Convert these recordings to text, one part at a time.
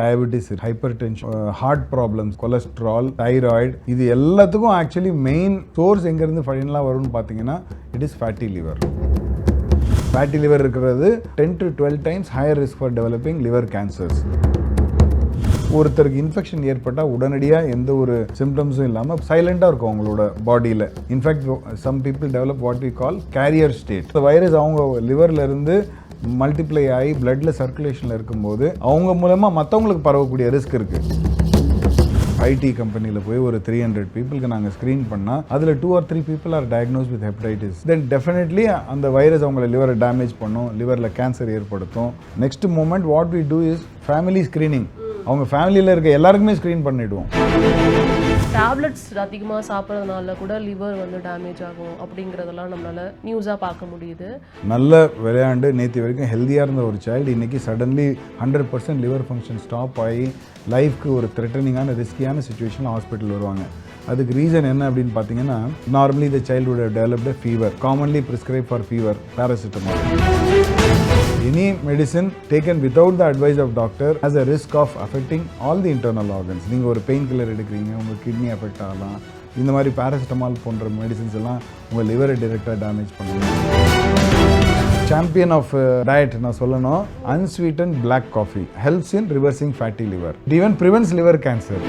diabetes, hypertension, heart problems, cholesterol, thyroid, இது எல்லாத்துக்கும் actually main source எங்கிருந்து ஃபைனலாக வரும்னு பார்த்தீங்கன்னா it is fatty liver. Fatty liver இருக்கிறது 10 to 12 times higher risk for developing liver cancers. ஒருத்தருக்கு இன்ஃபெக்ஷன் ஏற்பட்டால் உடனடியாக எந்த ஒரு சிம்டம்ஸும் இல்லாமல் சைலண்டாக இருக்கும் அவங்களோட பாடியில். In fact some people develop what we call carrier state. இந்த வைரஸ் அவங்க லிவர்லேருந்து மல்டிப்ளை ஆகி பிளட்டில் சர்க்குலேஷனில் இருக்கும்போது அவங்க மூலமாக மற்றவங்களுக்கு பரவக்கூடிய ரிஸ்க் இருக்குது. ஐடி கம்பெனியில் போய் ஒரு 300 பீப்புளுக்கு நாங்கள் ஸ்க்ரீன் பண்ணால் அதில் 2 or 3 people are diagnose with hepatitis. Then definitely அந்த வைரஸ் அவங்கள லிவரை டேமேஜ் பண்ணும், லிவரில் கேன்சர் ஏற்படுத்தும். Next moment what we do is family screening. அவங்க ஃபேமிலியில் இருக்க எல்லாருக்குமே ஸ்க்ரீன் பண்ணிவிடுவோம். டேப்லெட்ஸ் அதிகமாக சாப்பிட்றதுனால கூட லிவர் டேமேஜ் ஆகும் அப்படிங்கிறதெல்லாம் நம்மளால் நியூஸாக பார்க்க முடியுது. நல்ல விளையாண்டு நேற்று வரைக்கும் ஹெல்த்தியாக இருந்த ஒரு சைல்டு இன்றைக்கி சடன்லி 100% லிவர் ஃபங்க்ஷன் ஸ்டாப் ஆகி லைஃப்க்கு ஒரு த்ரெட்டனிங்கான ரிஸ்கியான சுச்சுவேஷனில் ஹாஸ்பிட்டல் வருவாங்க. அதுக்கு ரீசன் என்ன அப்படின்னு பார்த்தீங்கன்னா, normally the child would have developed a fever, commonly prescribed for fever, paracetamol. Any medicine taken without the advice of doctor has a risk of affecting all the internal organs. நீங்கள் ஒரு pain killer எடுக்கிறீங்க, உங்கள் kidney affect ஆகலாம். இந்த மாதிரி paracetamol போன்ற medicines எல்லாம் உங்கள் லிவரை டைரெக்டாக டேமேஜ் பண்ணலாம். சாம்பியன் ஆஃப் டயட் நான் சொல்லணும், unsweetened black coffee helps in reversing fatty liver. It even prevents liver cancer.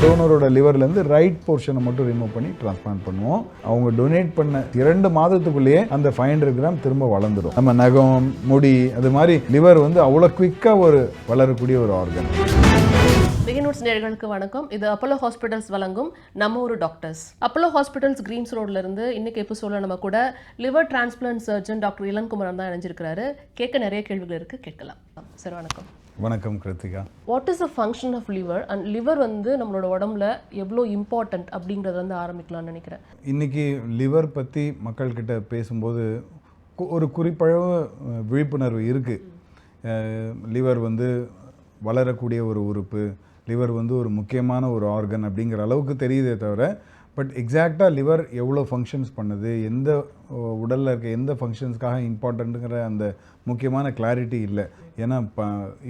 டோனரோட லிவர்லேருந்து ரைட் போர்ஷனை மட்டும் ரிமூவ் பண்ணி டிரான்ஸ்பிளான்ட் பண்ணுவோம். அவங்க டொனேட் பண்ண 2 மாதத்துக்குள்ளேயே அந்த 500 கிராம் திரும்ப வளர்ந்துடும். நம்ம நகம், முடி, அது மாதிரி லிவர் அவ்வளோ குவிக்காக வளரக்கூடிய ஒரு ஆர்கன். பெஹின்வூட்ஸ் நேயர்களுக்கு வணக்கம். இது அப்போலோ ஹாஸ்பிட்டல்ஸ் வழங்கும் நம்ம ஒரு டாக்டர்ஸ். அப்போலோ ஹாஸ்பிட்டல்ஸ் கிரீம்ஸ் ரோட்லேருந்து இன்னைக்கு எபிசோடில் நம்ம கூட liver transplant surgeon doctor Ilangumaran தான் இணைஞ்சிருக்கிறாரு. கேட்க நிறைய கேள்விகள் இருக்குது, கேட்கலாம். சார் வணக்கம். வணக்கம் Kiruthika. What is the function of liver and liver நம்மளோட உடம்புல எவ்வளோ இம்பார்ட்டன்ட் அப்படிங்கிறத ஆரம்பிக்கலாம்னு நினைக்கிறேன். இன்றைக்கி லிவர் பற்றி மக்கள்கிட்ட பேசும்போது ஒரு குறிப்பளவு விழிப்புணர்வு இருக்குது. லிவர் வளரக்கூடிய ஒரு உறுப்பு, லிவர் ஒரு முக்கியமான ஒரு ஆர்கன் அப்படிங்கிற அளவுக்கு தெரியுதே தவிர, பட் எக்ஸாக்டாக லிவர் எவ்வளோ ஃபங்க்ஷன்ஸ் பண்ணுது, எந்த உடலில் இருக்க எந்த ஃபங்க்ஷன்ஸ்க்காக இம்பார்ட்டண்ட்டுங்கிற அந்த முக்கியமான கிளாரிட்டி இல்லை. ஏன்னா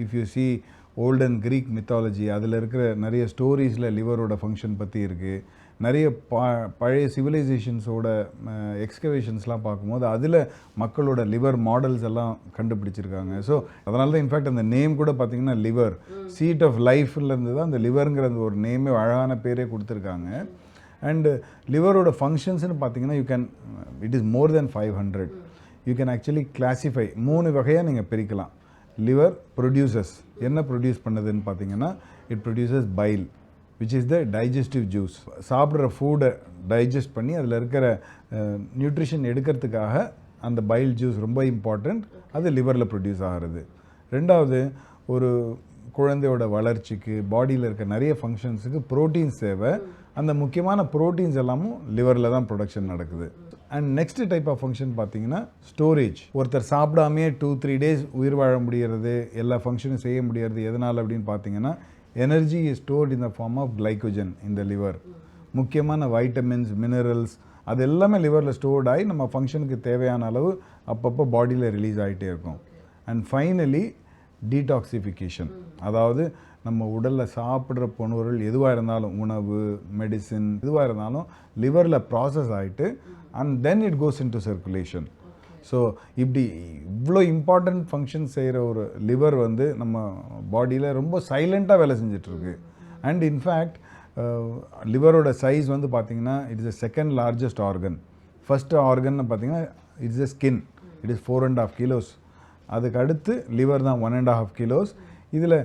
if you C old and creek mythology, அதில் இருக்கிற நிறைய ஸ்டோரிஸில் லிவரோட ஃபங்க்ஷன் பற்றி இருக்குது. நிறைய பழைய சிவிலைசேஷன்ஸோட எக்ஸ்கவேஷன்ஸ்லாம் பார்க்கும்போது அதில் மக்களோட லிவர் மாடல்ஸ் எல்லாம் கண்டுபிடிச்சிருக்காங்க. ஸோ அதனால தான் இன்ஃபேக்ட் அந்த நேம் கூட பார்த்திங்கன்னா லிவர், சீட் ஆஃப் லைஃப்லேருந்து தான் அந்த லிவருங்கிற அந்த ஒரு நேமே அழகான பேரே கொடுத்துருக்காங்க. அண்டு லிவரோட ஃபங்க்ஷன்ஸ்னு பார்த்தீங்கன்னா it is more then 500. You can actually classify 3 வகையாக நீங்கள் பிரிக்கலாம். லிவர் ப்ரொடியூசர்ஸ் என்ன ப்ரொடியூஸ் பண்ணுதுன்னு பார்த்தீங்கன்னா, it produces file which is the digestive juice. சாப்பிட்ற ஃபுட்டை டைஜஸ்ட் பண்ணி அதில் இருக்கிற நியூட்ரிஷன் எடுக்கிறதுக்காக அந்த பைல் ஜூஸ் ரொம்ப இம்பார்ட்டண்ட். அது லிவரில் ப்ரொடியூஸ் ஆகிறது. ரெண்டாவது, ஒரு குழந்தையோட வளர்ச்சிக்கு, பாடியில் இருக்க நிறைய ஃபங்க்ஷன்ஸுக்கு ப்ரோட்டீன்ஸ் தேவை. அந்த முக்கியமான ப்ரோட்டீன்ஸ் எல்லாமும் லிவரில் தான் ப்ரொடக்ஷன் நடக்குது. And next type of function பார்த்தீங்கன்னா ஸ்டோரேஜ். ஒருத்தர் சாப்பிடாமையே 2-3 டேஸ் உயிர் வாழ முடிகிறது, எல்லா ஃபங்க்ஷனும் செய்ய முடியாது. எதனால் அப்படின்னு பார்த்தீங்கன்னா, energy is stored in the form of glycogen in the liver. முக்கியமான வைட்டமின்ஸ், மினரல்ஸ் அது எல்லாமே லிவரில் ஸ்டோர்ட் ஆகி நம்ம ஃபங்க்ஷனுக்கு தேவையான அளவு அப்பப்போ பாடியில் ரிலீஸ் ஆகிட்டே இருக்கும். அண்ட் ஃபைனலி டீடாக்சிஃபிகேஷன், அதாவது நம்ம உடலில் சாப்பிட்ற பொருள் எதுவாக இருந்தாலும், உணவு, மெடிசின் எதுவாக இருந்தாலும் லிவரில் ப்ராசஸ் ஆகிட்டு and then it goes in to circulation. So இப்படி இவ்வளோ இம்பார்ட்டண்ட் ஃபங்க்ஷன் செய்கிற ஒரு லிவர் நம்ம பாடியில் ரொம்ப சைலண்ட்டாக வேலை செஞ்சிட்ருக்கு. அண்ட் இன்ஃபேக்ட் லிவரோட சைஸ் பார்த்திங்கன்னா it is the second largest organ. First organ பார்த்திங்கன்னா it's the skin, it is 4.5 kilos. அதுக்கு அடுத்து லிவர் தான் 1.5 kilos. இதில்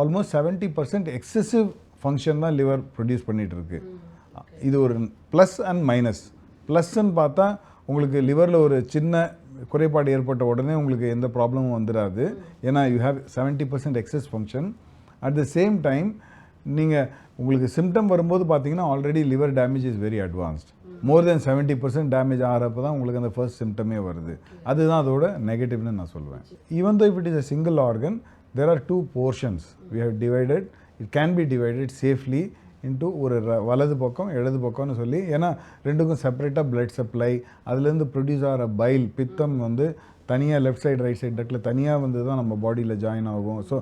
ஆல்மோஸ்ட் 70% எக்ஸசிவ் ஃபங்க்ஷன் தான் லிவர் ப்ரொடியூஸ் பண்ணிகிட்ருக்கு. இது ஒரு ப்ளஸ் அண்ட் மைனஸ். ப்ளஸ்ன்னு பார்த்தா உங்களுக்கு லிவரில் ஒரு சின்ன குறைபாடு ஏற்பட்ட உடனே உங்களுக்கு எந்த ப்ராப்ளமும் வந்துடாது. ஏன்னா you have 70% excess function. At the same time நீங்கள் உங்களுக்கு சிம்டம் வரும்போது பார்த்தீங்கன்னா already liver damage is very advanced. More then 70% damage ஆகிறப்ப தான் உங்களுக்கு அந்த ஃபர்ஸ்ட் சிம்டமே வருது. அதுதான் அதோட நெகட்டிவ்னு நான் சொல்லுவேன். Even though if it is a single organ, there are 2 portions we have divided. It can be divided safely into ஒரு வலது பக்கம் இடது பக்கம்னு சொல்லி. ஏன்னா ரெண்டுக்கும் செப்பரேட்டாக பிளட் சப்ளை, அதுலேருந்து ப்ரொடியூஸ் ஆகிற பைல், பித்தம் தனியாக left side right side ductile தனியாக வந்து தான் நம்ம பாடியில் ஜாயின் ஆகும். ஸோ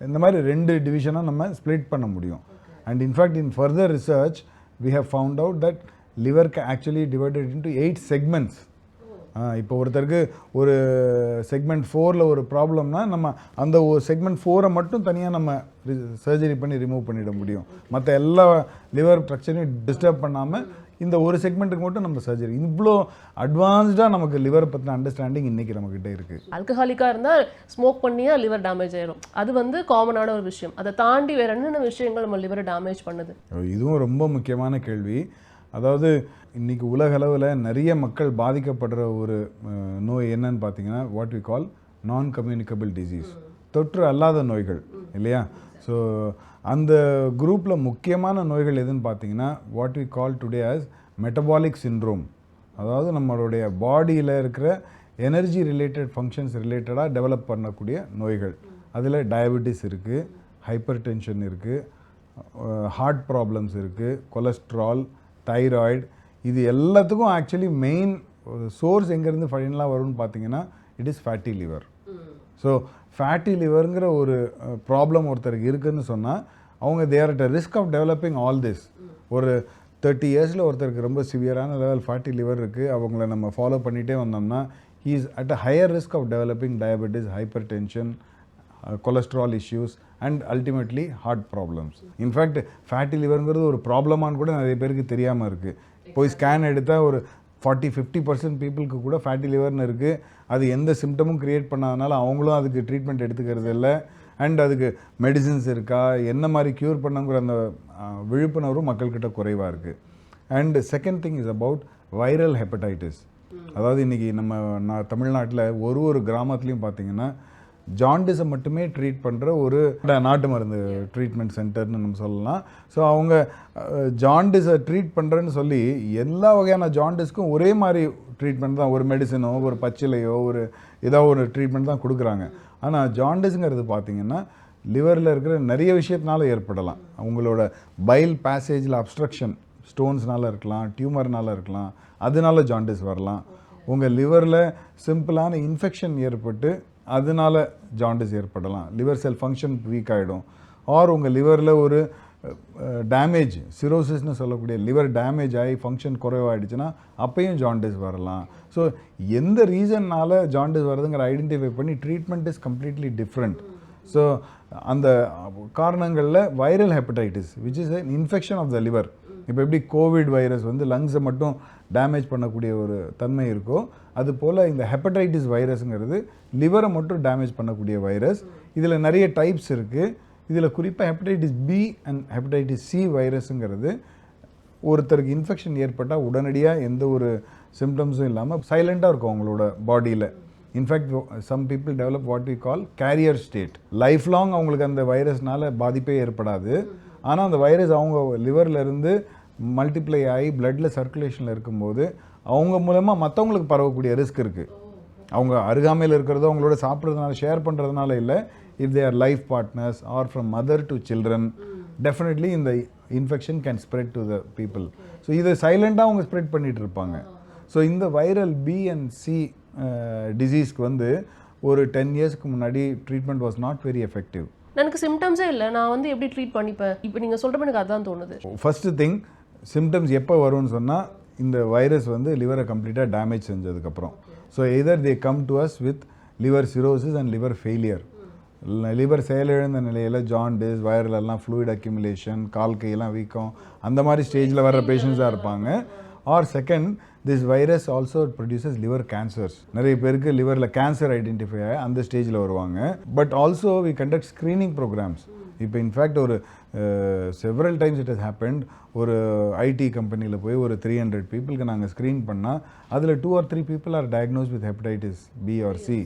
இந்த மாதிரி 2 டிவிஷனாக நம்ம ஸ்ப்ளிட் பண்ண முடியும். And in fact in further research we have found out that liver actually divided into 8 segments. இப்போ ஒருத்தருக்கு ஒரு செக்மெண்ட் 4ல் ஒரு ப்ராப்ளம்னா நம்ம அந்த செக்மெண்ட் 4 மட்டும் தனியாக நம்ம சர்ஜரி பண்ணி ரிமூவ் பண்ணிட முடியும். மற்ற எல்லா லிவர் ஸ்ட்ரக்சரையும் டிஸ்டர்ப் பண்ணாமல் இந்த ஒரு செக்மெண்ட்டுக்கு மட்டும் நம்ம சர்ஜரி. இவ்வளோ அட்வான்ஸ்டாக நமக்கு லிவர் பற்றின அண்டர்ஸ்டாண்டிங் இன்றைக்கி நம்மக்கிட்ட இருக்குது. ஆல்கஹாலிக்காக இருந்தால் ஸ்மோக் பண்ணியா லிவர் டேமேஜ் ஆயிடும், அது வந்து காமனான ஒரு விஷயம். அதை தாண்டி வேறு என்னென்ன விஷயங்கள் நம்ம லிவரை டேமேஜ் பண்ணுது? இதுவும் ரொம்ப முக்கியமான கேள்வி. அதாவது இன்றைக்கி உலகளவில் நிறைய மக்கள் பாதிக்கப்படுற ஒரு நோய் என்னன்னு பார்த்தீங்கன்னா வாட் வி கால் நான் கம்யூனிகபிள் டிசீஸ், தொற்று அல்லாத நோய்கள் இல்லையா. ஸோ அந்த குரூப்பில் முக்கியமான நோய்கள் எதுன்னு பார்த்தீங்கன்னா what we call today as metabolic syndrome. அதாவது நம்மளுடைய பாடியில் இருக்கிற எனர்ஜி ரிலேட்டட் ஃபங்க்ஷன்ஸ் ரிலேட்டடாக டெவலப் பண்ணக்கூடிய நோய்கள். அதில் டயபெட்டிஸ் இருக்குது, ஹைப்பர் டென்ஷன் இருக்குது, ஹார்ட் ப்ராப்ளம்ஸ் இருக்குது, கொலஸ்ட்ரால், தைராய்டு. இது எல்லாத்துக்கும் ஆக்சுவலி மெயின் சோர்ஸ் எங்கேருந்து ஃபைனலாக வரும்னு பார்த்தீங்கன்னா it is fatty liver. So fatty லிவருங்கிற ஒரு ப்ராப்ளம் ஒருத்தருக்கு இருக்குதுன்னு சொன்னால் அவங்க there at a risk of developing all this. ஒரு 30 இயர்ஸில் ஒருத்தருக்கு ரொம்ப சிவியரான லெவல் ஃபேட்டி லிவர் இருக்குது, அவங்கள நம்ம ஃபாலோ பண்ணிகிட்டே வந்தோம்னா he is at a higher risk of developing diabetes, hypertension, cholesterol issues and ultimately heart problems. In fact fatty liverங்கிறது ஒரு ப்ராப்ளமானு கூட நிறைய பேருக்கு தெரியாமல் இருக்குது. போய் ஸ்கேன் எடுத்தால் ஒரு 40-50% பீப்புளுக்கு கூட ஃபேட்டி லிவர்னு இருக்குது. அது எந்த சிம்டமும் க்ரியேட் பண்ணாதனால அவங்களும் அதுக்கு ட்ரீட்மெண்ட் எடுத்துக்கிறது இல்லை. அண்ட் அதுக்கு மெடிசின்ஸ் இருக்கா, என்ன மாதிரி க்யூர் பண்ணுங்கிற அந்த விழிப்புணர்வும் மக்கள்கிட்ட குறைவாக இருக்குது. And second thing is about viral hepatitis. அதாவது இன்றைக்கி நம்ம தமிழ்நாட்டில் ஒரு கிராமத்துலேயும் பார்த்தீங்கன்னா ஜாண்டிஸை மட்டுமே ட்ரீட் பண்ணுற ஒரு நாட்டு மருந்து ட்ரீட்மெண்ட் சென்டர்னு நம்ம சொல்லலாம். ஸோ அவங்க ஜாண்டிஸை ட்ரீட் பண்ணுறேன்னு சொல்லி எல்லா வகையான ஜாண்டிஸ்க்கும் ஒரே மாதிரி ட்ரீட்மெண்ட் தான், ஒரு மெடிசனோ ஒரு பச்சிலையோ ஒரு ஏதாவது ஒரு ட்ரீட்மெண்ட் தான் கொடுக்குறாங்க. ஆனால் ஜாண்டிஸுங்கிறது பார்த்தீங்கன்னா லிவரில் இருக்கிற நிறைய விஷயத்தினால ஏற்படலாம். அவங்களோட பைல் பேசேஜில் அப்ஸ்ட்ரக்ஷன், ஸ்டோன்ஸ்னால இருக்கலாம், டியூமர்னால இருக்கலாம், அதனால ஜாண்டிஸ் வரலாம். உங்கள் லிவரில் சிம்பிளான இன்ஃபெக்ஷன் ஏற்பட்டு அதனால ஜாண்டிஸ் ஏற்படலாம். லிவர் செல் ஃபங்க்ஷன் வீக் ஆகிடும். ஆர் உங்கள் லிவரில் ஒரு டேமேஜ், சிரோசிஸ்னு சொல்லக்கூடிய லிவர் டேமேஜ் ஆகி ஃபங்க்ஷன் குறைவாயிடுச்சுன்னா அப்பையும் ஜாண்டிஸ் வரலாம். ஸோ எந்த ரீசன்னால் ஜாண்டிஸ் வருதுங்கிற ஐடென்டிஃபை பண்ணி treatment is completely different. So அந்த காரணங்களில் viral hepatitis which is an infection of the liver. இப்போ எப்படி கோவிட் வைரஸ் வந்து லங்ஸை மட்டும் டேமேஜ் பண்ணக்கூடிய ஒரு தன்மை இருக்கோ, அது போல் இந்த ஹெப்படைட்டிஸ் வைரஸுங்கிறது லிவரை மட்டும் டேமேஜ் பண்ணக்கூடிய வைரஸ். இதில் நிறைய டைப்ஸ் இருக்குது. இதில் குறிப்பாக hepatitis B and hepatitis C வைரஸுங்கிறது ஒருத்தருக்கு இன்ஃபெக்ஷன் ஏற்பட்டால் உடனடியாக எந்த ஒரு சிம்டம்ஸும் இல்லாமல் சைலண்ட்டாக இருக்கும் அவங்களோட பாடியில். In fact some people develop what we call carrier state. Lifelong அவங்களுக்கு அந்த வைரஸ்னால பாதிப்பே ஏற்படாது. ஆனால் அந்த வைரஸ் அவங்க லிவர்லேருந்து மல்டிப்ளை ஆகி பிளட்டில் சர்க்குலேஷனில் இருக்கும்போது அவங்க மூலமாக மற்றவங்களுக்கு பரவக்கூடிய ரிஸ்க் இருக்குது. அவங்க அருகாமையில் இருக்கிறதோ அவங்களோட சாப்பிட்றதுனால ஷேர் பண்ணுறதுனால இல்லை. If they are life partners or from mother to children, definitely இந்த infection can spread to the people. So இதை சைலண்ட்டாக அவங்க ஸ்ப்ரெட் பண்ணிகிட்டு இருப்பாங்க. ஸோ இந்த வைரல் பி அண்ட் சி டிசீஸ்க்கு வந்து ஒரு 10 இயர்ஸ்க்கு முன்னாடி treatment was not very effective. எனக்கு சிம்டம்ஸே இல்லை, நான் வந்து எப்படி ட்ரீட் பண்ணிப்பேன்? இப்போ நீங்கள் சொல்கிறப்ப எனக்கு அதுதான் தோணுது. ஃபர்ஸ்ட் திங், சிம்டம்ஸ் எப்போ வரும்னு சொன்னால் இந்த வைரஸ் வந்து லிவரை கம்ப்ளீட்டாக டேமேஜ் செஞ்சதுக்கப்புறம். So either they come to us with liver cirrhosis and liver failure. Liver செயலிழந்த நிலையில் ஜாண்டிஸ், வைரலெல்லாம் ஃப்ளூயிட் அக்யூமுலேஷன், கால் கையெல்லாம் வீக்கம், அந்த மாதிரி ஸ்டேஜில் வர்ற பேஷண்ட்ஸாக இருப்பாங்க. Or second, this virus also produces liver cancers. நிறைய பேருக்கு லிவரில் கேன்சர் ஐடென்டிஃபை ஆகி அந்த ஸ்டேஜில் வருவாங்க. But also we conduct screening programmes. இப்போ இன்ஃபேக்ட் ஒரு several times it has happened. ஒரு ஐடி கம்பெனியில் போய் ஒரு 300 பீப்புளுக்கு நாங்கள் ஸ்க்ரீன் பண்ணால் அதில் 2 or 3 people are diagnose with hepatitis B or C.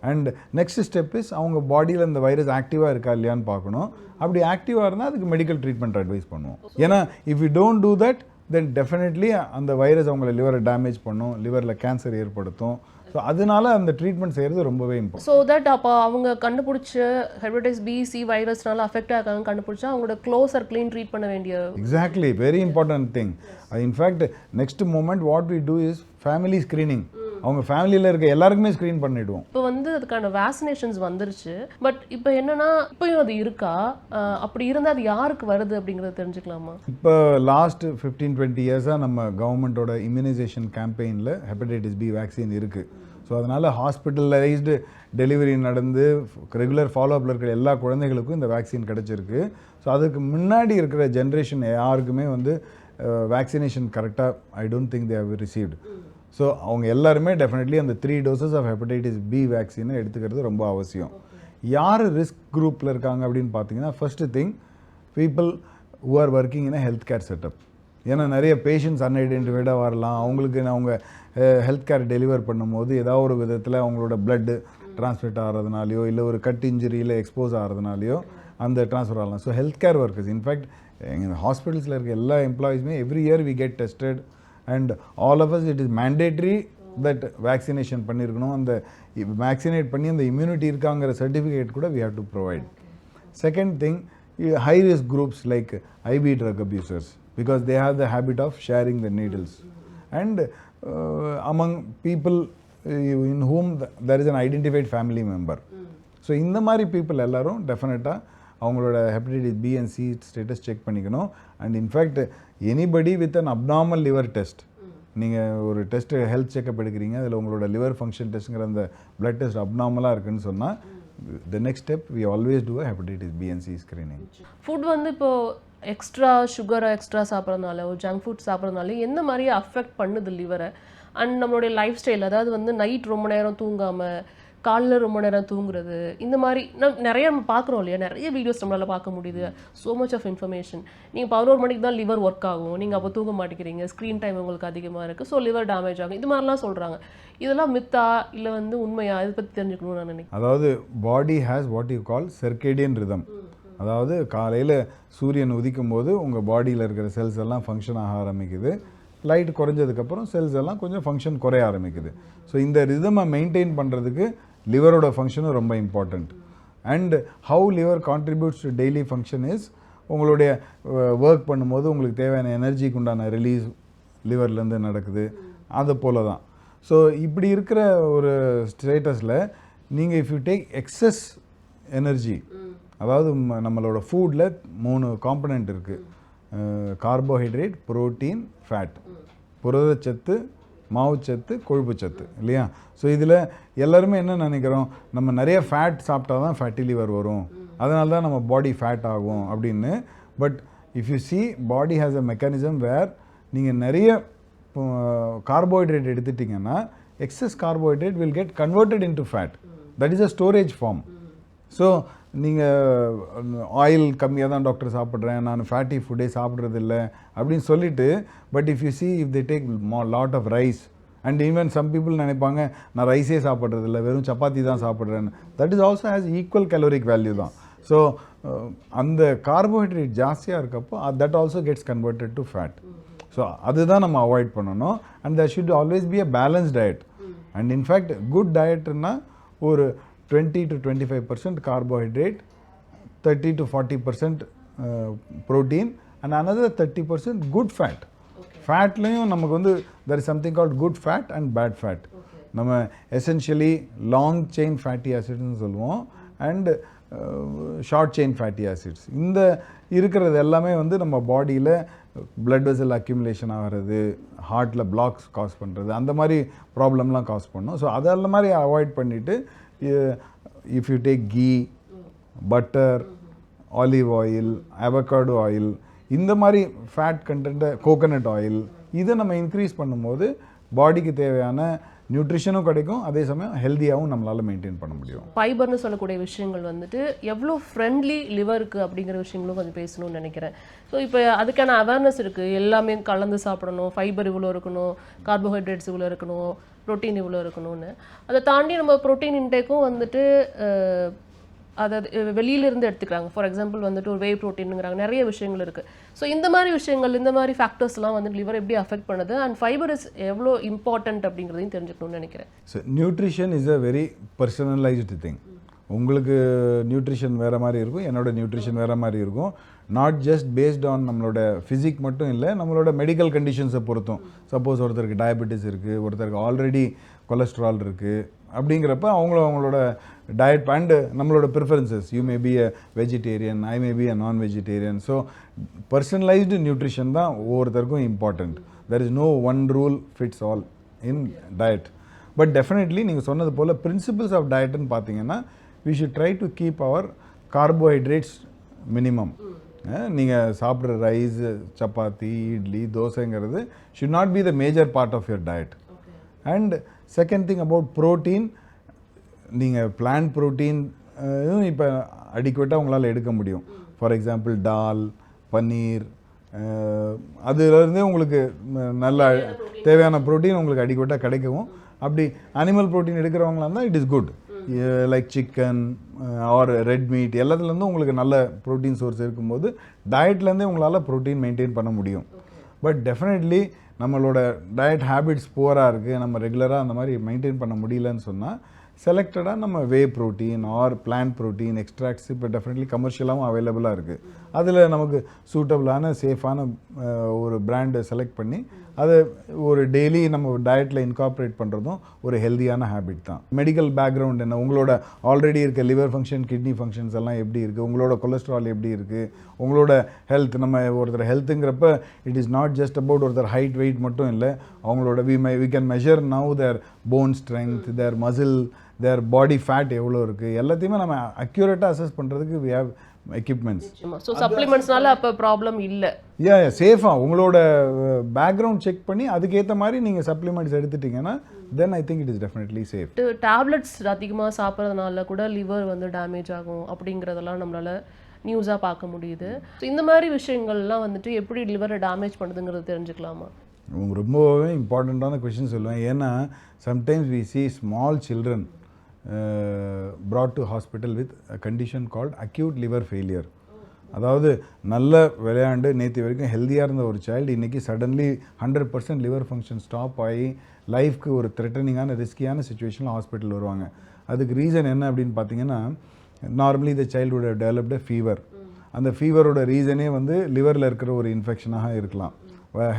And next step is அவங்க பாடியில் இந்த வைரஸ் ஆக்டிவாக இருக்கா இல்லையான்னு பார்க்கணும். அப்படி ஆக்டிவாக இருந்தால் அதுக்கு மெடிக்கல் ட்ரீட்மெண்ட் அட்வைஸ் பண்ணுவோம். ஏன்னா if you don't do that then definitely அந்த வைரஸ் அவங்கள லிவரை டேமேஜ் பண்ணும், லிவரில் கேன்சர் ஏற்படுத்தும். ஸோ அதனால அந்த ட்ரீட்மெண்ட் செய்கிறது ரொம்பவே இம்பார்ட்டன்ட். ஸோ தட் அப்போ அவங்க கண்டுபிடிச்ச ஹெப்படைட்டிஸ் பி சி வைரஸ்னால அஃபெக்ட் ஆகாங்க கண்டுபிடிச்சா அவங்களோட க்ளோஸ் ஆர் க்ளீன் ட்ரீட் பண்ண வேண்டிய. Exactly, very important thing. In fact next moment what we do is family screening. அவங்க ஃபேமிலியில் இருக்க எல்லாருக்குமே ஸ்க்ரீன் பண்ணிவிடுவோம். இப்போ வந்து அதுக்கான வேக்சினேஷன்ஸ் வந்துருச்சு, பட் இப்போ என்னன்னா இப்போயும் அது இருக்கா, அப்படி இருந்தால் அது யாருக்கு வருது அப்படிங்கிறத தெரிஞ்சுக்கலாமா? இப்போ லாஸ்ட் 15-20 இயர்ஸாக நம்ம கவர்மெண்ட்டோட இம்யூனைசேஷன் கேம்பெயினில் ஹெப்படைட்டிஸ் பி வேக்சின் இருக்குது. ஸோ அதனால் ஹாஸ்பிட்டலைஸ்டு டெலிவரி நடந்து ரெகுலர் ஃபாலோஅப்பில் இருக்கிற எல்லா குழந்தைகளுக்கும் இந்த வேக்சின் கிடச்சிருக்கு. ஸோ அதுக்கு முன்னாடி இருக்கிற ஜென்ரேஷன் யாருக்குமே வந்து வேக்சினேஷன் கரெக்டாக I don't think they have received. So அவங்க எல்லாருமே டெஃபினெட்லி அந்த 3 doses ஆஃப் ஹெப்படைட்டிஸ் பி வேக்சினை எடுத்துக்கிறது ரொம்ப அவசியம். யார் ரிஸ்க் குரூப்பில் இருக்காங்க அப்படின்னு பார்த்தீங்கன்னா, first thing people who are working in a health care setup. ஏன்னா நிறைய பேஷண்ட்ஸ் அன்ஐடென்டிஃபைடாக வரலாம். அவங்களுக்கு அவங்க ஹெல்த் கேர் டெலிவர் பண்ணும்போது ஏதாவது ஒரு விதத்தில் அவங்களோட பிளட்டு டிரான்ஸ்மிட் ஆகிறதுனாலையோ இல்லை ஒரு கட் இன்ஜுரியில் எக்ஸ்போஸ் ஆகிறதுனாலையோ அந்த ட்ரான்ஸ்ஃபர் ஆகலாம். So health care workers, in fact எங்கள் ஹாஸ்பிட்டல்ஸில் இருக்க எல்லா எம்ப்ளாயீஸுமே every year we get tested and all of us it is mandatory that vaccination பண்ணியிருக்கணும். அந்த வேக்சினேட் பண்ணி அந்த இம்யூனிட்டி இருக்காங்கிற சர்டிஃபிகேட் கூட we have to provide. Second thing, high risk groups like IV drug abusers because they have the habit of sharing the needles and among people in whom there is an identified family member. So இந்த மாதிரி people எல்லாரும் டெஃபினட்டாக அவங்களோட hepatitis B and C status check பண்ணிக்கணும். And in fact anybody with an abnormal liver test, நீங்கள் ஒரு test health checkup எடுக்கிறீங்க, அதில் உங்களோட லிவர் ஃபங்க்ஷன் டெஸ்ட்டுங்கிற அந்த பிளட் டெஸ்ட் அப்நார்மலாக இருக்குன்னு சொன்னால் the next step we always do a hepatitis B and C screening. Food வந்து இப்போ எக்ஸ்ட்ரா சுகரை எக்ஸ்ட்ரா சாப்பிட்றதுனால, ஒரு ஜங்க் ஃபுட் சாப்பிட்றதுனால எந்த மாதிரி அஃபெக்ட் பண்ணுது லிவரை? அண்ட் நம்மளுடைய லைஃப் ஸ்டைல், அதாவது வந்து நைட் ரொம்ப நேரம் தூங்காமல் காலைல ரொம்ப நேரம் தூங்குறது, இந்த மாதிரி நிறைய நம்ம பார்க்குறோம் இல்லையா, நிறைய வீடியோஸ் நம்மளால் பார்க்க முடியுது. So much of information. நீங்கள் 11 மணிக்கு தான் லிவர் ஒர்க் ஆகும், நீங்கள் அப்போ தூங்க மாட்டேங்கிறீங்க, ஸ்க்ரீன் டைம் உங்களுக்கு அதிகமாக இருக்குது, ஸோ லிவர் டேமேஜ் ஆகும், இது மாதிரிலாம் சொல்கிறாங்க. இதெல்லாம் மித்தா இல்லை வந்து உண்மையா? இதை பற்றி தெரிஞ்சுக்கணும்னு நான் நினைக்கிறேன். அதாவது body has what you call circadian rhythm. அதாவது காலையில் சூரியன் உதிக்கும் போது உங்கள் பாடியில் இருக்கிற செல்ஸ் எல்லாம் ஃபங்க்ஷன் ஆக ஆரம்பிக்குது. லைட் குறைஞ்சதுக்கப்புறம் செல்ஸ் எல்லாம் கொஞ்சம் ஃபங்க்ஷன் குறைய ஆரம்பிக்குது. ஸோ இந்த ரிதமை மெயின்டைன் பண்ணுறதுக்கு லிவரோட ஃபங்க்ஷனும் ரொம்ப important. And how liver contributes to daily function is, உங்களுடைய ஒர்க் பண்ணும்போது உங்களுக்கு தேவையான எனர்ஜிக்கு உண்டான ரிலீஸ் லிவர்லேருந்து நடக்குது, அது போல தான். ஸோ இப்படி இருக்கிற ஒரு ஸ்டேட்டஸில் நீங்கள் if you take excess energy, அதாவது நம்மளோட ஃபுட்டில் 3 காம்பனண்ட் இருக்குது, கார்போஹைட்ரேட், புரோட்டீன், ஃபேட். புரதச்சத்து, மாவுச்சத்து, கொழுப்புச்சத்து இல்லையா? ஸோ இதில் எல்லாருமே என்ன நினைக்கிறோம், நம்ம நிறைய ஃபேட் சாப்பிட்டா தான் ஃபேட்டி லிவர் வரும், அதனால தான் நம்ம பாடி ஃபேட் ஆகும் அப்படின்னு. But if you see, body has a mechanism where நீங்கள் நிறைய கார்போஹைட்ரேட் எடுத்துட்டிங்கன்னா excess carbohydrate will get converted into fat. That is a storage form. So நீங்கள் ஆயில் கம்மியாக தான் டாக்டர் சாப்பிட்றேன், நான் ஃபேட்டி ஃபுட்டே சாப்பிட்றதில்ல அப்படின்னு சொல்லிட்டு, but if you see if they take lot of rice and even some people நினைப்பாங்க நான் ரைஸே சாப்பிட்றதில்ல, வெறும் சப்பாத்தி தான் சாப்பிட்றேன்னு. That is also has equal caloric value தான். ஸோ அந்த கார்போஹைட்ரேட் ஜாஸ்தியாக இருக்கப்போ that also gets converted to fat. So அதுதான் நம்ம அவாய்ட் பண்ணணும். And there should always be a balanced diet. And in fact good டயட்னா ஒரு 20 to 25% carbohydrate, 30 to 40% protein and another 30% good fat. ஃபேட்லேயும் நமக்கு வந்து there is something called good fat and bad fat. நம்ம essentially long chain fatty ஆசிட்ஸ்னு சொல்லுவோம் and short chain fatty acids. இந்த இருக்கிறது எல்லாமே வந்து நம்ம பாடியில் பிளட் வெசல் அக்யூமுலேஷன் ஆகிறது, ஹார்ட்டில் பிளாக்ஸ் காஸ் பண்ணுறது, அந்த மாதிரி ப்ராப்ளம்லாம் காஸ் பண்ணும். ஸோ அதெல்லாம் மாதிரி அவாய்ட் பண்ணிவிட்டு if you take ghee, butter, olive oil, avocado oil, இந்த மாதிரி ஃபேட் கண்டென்ட்டை, கோகனட் ஆயில், இதை நம்ம இன்க்ரீஸ் பண்ணும்போது பாடிக்கு தேவையான நியூட்ரிஷனும் கிடைக்கும், அதே சமயம் ஹெல்த்தியாகவும் நம்மளால் மெயின்டைன் பண்ண முடியும். ஃபைபர்னு சொல்லக்கூடிய விஷயங்கள் வந்துட்டு எவ்வளோ ஃப்ரெண்ட்லி லிவருக்கு அப்படிங்கிற விஷயங்களும் கொஞ்சம் பேசணும்னு நினைக்கிறேன். ஸோ இப்போ அதுக்கான அவேர்னஸ் இருக்குது, எல்லாமே கலந்து சாப்பிடணும், ஃபைபர் இவ்வளோ இருக்கணும், கார்போஹைட்ரேட்ஸ் இவ்வளோ இருக்கணும், ப்ரோட்டீன் இவ்வளோ இருக்கணும்னு. அதை தாண்டி நம்ம ப்ரோட்டீன் இன்டேக்கும் வந்துட்டு அதாவது வெளியிலிருந்து எடுத்துக்கிறாங்க. ஃபார் எக்ஸாம்பிள் வந்துட்டு ஒரு வே ப்ரோட்டீனுங்கிறாங்க, நிறைய விஷயங்கள் இருக்குது. ஸோ இந்த மாதிரி விஷயங்கள், இந்த மாதிரி ஃபேக்டர்ஸ்லாம் வந்து லிவர் எப்படி அஃபெக்ட் பண்ணுது அண்ட் ஃபைபர் இஸ் எவ்வளோ இம்பார்ட்டன்ட் அப்படிங்கிறதையும் தெரிஞ்சுக்கணும்னு நினைக்கிறேன். So nutrition is a very personalised thing. உங்களுக்கு நியூட்ரிஷன் வேறு மாதிரி இருக்கும், என்னோட நியூட்ரிஷன் வேறு மாதிரி இருக்கும். நாட் ஜஸ்ட் பேஸ்ட் ஆன் நம்மளோட ஃபிசிக் மட்டும் இல்லை, நம்மளோட மெடிக்கல் கண்டிஷன்ஸை பொறுத்தும். சப்போஸ் ஒருத்தருக்கு டயபெட்டிஸ் இருக்குது, ஒருத்தருக்கு ஆல்ரெடி கொலஸ்ட்ரால் இருக்குது, அப்படிங்கிறப்ப அவங்களோட டயட் அண்டு நம்மளோட preferences, you may be a vegetarian, I may be a non vegetarian. So personalised nutrition தான் ஒவ்வொருத்தருக்கும் important. There is no one rule fits all in diet. But definitely நீங்கள் சொன்னது போல் principles of டயட்டுன்னு பார்த்தீங்கன்னா we should try to keep our carbohydrates minimum. நீங்கள் சாப்பிட்ற rice, chapati, idli, தோசைங்கிறது should not be the major part of your diet. And second thing about protein, நீங்கள் plant protein இப்போ அடிக்குவேட்டாக உங்களால் எடுக்க முடியும். ஃபார் எக்ஸாம்பிள் டால், பன்னீர், அதுலேருந்தே உங்களுக்கு நல்ல தேவையான ப்ரோட்டீன் உங்களுக்கு அடிக்குவேட்டாக கிடைக்கும். அப்படி அனிமல் ப்ரோட்டீன் எடுக்கிறவங்களா இருந்தால் it is good. Like chicken or red meat எல்லாத்துலேருந்து உங்களுக்கு நல்ல ப்ரோட்டீன் சோர்ஸ் இருக்கும்போது டயட்லேருந்தே உங்களால் ப்ரோட்டீன் மெயின்டைன் பண்ண முடியும். பட் டெஃபினெட்லி நம்மளோட டயட் ஹேபிட்ஸ் புவராக இருக்குது, நம்ம ரெகுலராக அந்த மாதிரி மெயின்டைன் பண்ண முடியலன்னு சொன்னால் செலக்டடாக நம்ம whey protein or plant protein extracts இப்போ டெஃபினெட்லி கமர்ஷியலாகவும் அவைலபிளாக இருக்குது. அதில் நமக்கு சூட்டபிளான சேஃபான ஒரு பிராண்டை செலக்ட் பண்ணி அதை ஒரு டெய்லி நம்ம டயட்டில் இன்கார்பரேட் பண்ணுறதும் ஒரு ஹெல்தியான ஹேபிட் தான். மெடிக்கல் பேக்ரவுண்ட் என்ன, உங்களோட ஆல்ரெடி இருக்க லிவர் ஃபங்க்ஷன், கிட்னி ஃபங்க்ஷன்ஸ் எல்லாம் எப்படி இருக்குது, உங்களோட கொலஸ்ட்ரால் எப்படி இருக்குது, உங்களோட ஹெல்த். நம்ம ஒருத்தர் ஹெல்த்துங்கிறப்ப it is not just about ஒருத்தர் ஹைட் வெயிட் மட்டும் இல்லை, அவங்களோட we can measure now their bone strength, their muscle, their body fat எவ்வளோ இருக்குது, எல்லாத்தையுமே நம்ம அக்யூரேட்டாக அசஸ் பண்ணுறதுக்கு வி ஹேவ் எக்யூப்மெண்ட்ஸ். ஸோ சப்ளிமெண்ட்ஸ்னால அப்போ ப்ராப்ளம் இல்லை. சேஃபாக உங்களோட பேக்ரவுண்ட் செக் பண்ணி அதுக்கேற்ற மாதிரி நீங்கள் சப்ளிமெண்ட்ஸ் எடுத்துட்டிங்கன்னா then I think it is definitely safe. Tablets அதிகமாக சாப்பிட்றதுனால கூட லிவர் வந்து டேமேஜ் ஆகும் அப்படிங்கிறதெல்லாம் நம்மளால் நியூஸாக பார்க்க முடியுது. ஸோ இந்த மாதிரி விஷயங்கள்லாம் வந்துட்டு எப்படி லிவரை டேமேஜ் பண்ணுதுங்கிறது தெரிஞ்சுக்கலாமா? ரொம்பவே இம்பார்ட்டண்ட்டான கொஷின் சொல்லுவேன். ஏன்னா sometimes we see small children brought to hospital with a condition called acute liver failure. அதாவது நல்ல விளையாண்டு நேற்று வரைக்கும் ஹெல்த்தியாக இருந்த ஒரு சைல்டு இன்றைக்கி சடன்லி 100% லிவர் ஃபங்க்ஷன் ஸ்டாப் ஆகி லைஃப்க்கு ஒரு த்ரெட்டனிங்கான ரிஸ்கியான சுச்சுவேஷனில் ஹாஸ்பிட்டல் வருவாங்க. அதுக்கு ரீசன் என்ன அப்படின்னு பார்த்தீங்கன்னா, நார்மலி த சைல்டுவோட டெவலப்டு ஃபீவர். அந்த ஃபீவரோட ரீசனே வந்து லிவரில் இருக்கிற ஒரு இன்ஃபெக்ஷனாக இருக்கலாம்,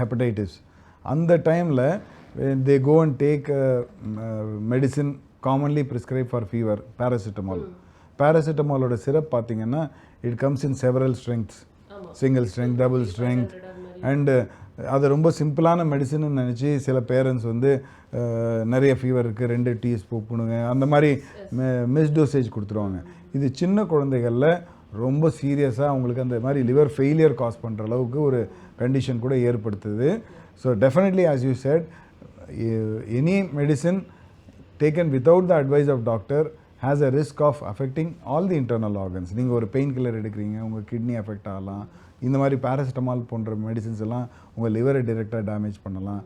ஹெப்படைட்டிஸ். அந்த டைமில் they go and take medicine commonly prescribed for fever, paracetamol. Paracetamolோட சிரப் பார்த்தீங்கன்னா it comes in several strengths, single strength, double strength, and அது ரொம்ப சிம்பிளான மெடிசின்னு நினச்சி சில பேரண்ட்ஸ் வந்து நிறைய ஃபீவர் இருக்குது 2 டீஸ்பூனுங்க அந்த மாதிரி மிஸ் டோசேஜ் கொடுத்துருவாங்க. இது சின்ன குழந்தைகளில் ரொம்ப சீரியஸாக அவங்களுக்கு அந்த மாதிரி லிவர் ஃபெயிலியர் காஸ் பண்ணுற அளவுக்கு ஒரு கண்டிஷன் கூட ஏற்படுத்துது. So definitely as you said, any medicine taken without the advice of doctor has a risk of affecting all the internal organs. நீங்கள் ஒரு பெயின் கில்லர் எடுக்கிறீங்க, உங்கள் கிட்னி அஃபெக்ட் ஆகலாம். இந்த மாதிரி பேராசிட்டமால் போன்ற மெடிசின்ஸ் எல்லாம் உங்கள் லிவரை டைரெக்டாக டேமேஜ் பண்ணலாம்.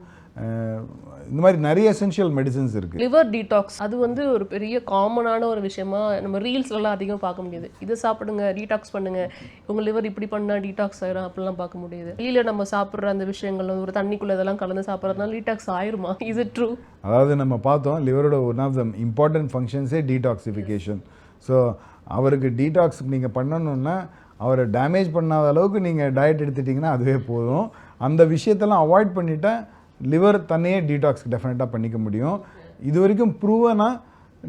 இந்த மாதிரி நிறைய எசென்ஷியல் மெடிசின்ஸ் இருக்குது. லிவர் டீடாக்ஸ் அது வந்து ஒரு பெரிய காமனான ஒரு விஷயமா நம்ம ரீல்ஸ்லாம் அதிகம் பார்க்க முடியுது. இதை சாப்பிடுங்க, டீடாக்ஸ் பண்ணுங்க, உங்கள் லிவர் இப்படி பண்ணால் டீடாக்ஸ் ஆயிரும் அப்படிலாம் பார்க்க முடியுது. வெளியில் நம்ம சாப்பிட்ற அந்த விஷயங்கள் ஒரு தண்ணிக்குள்ளே இதெல்லாம் கலந்து சாப்பிட்றதுனால டீடாக்ஸ் ஆயிருமா? Is it true? அதாவது நம்ம பார்த்தோம் லிவரோட ஒன் ஆஃப் த இம்பார்ட்டன்ட் ஃபங்க்ஷன்ஸே டீடாக்சிஃபிகேஷன். ஸோ அவருக்கு டீடாக்ஸ் நீங்கள் பண்ணணுன்னா அவரை டேமேஜ் பண்ணாத அளவுக்கு நீங்கள் டயட் எடுத்துட்டிங்கன்னா அதுவே போதும். அந்த விஷயத்தெல்லாம் அவாய்ட் பண்ணிவிட்டால் லிவர் தன்னையே டீடாக்ஸ் டெஃபினட்டாக பண்ணிக்க முடியும். இது வரைக்கும் ப்ரூவனாக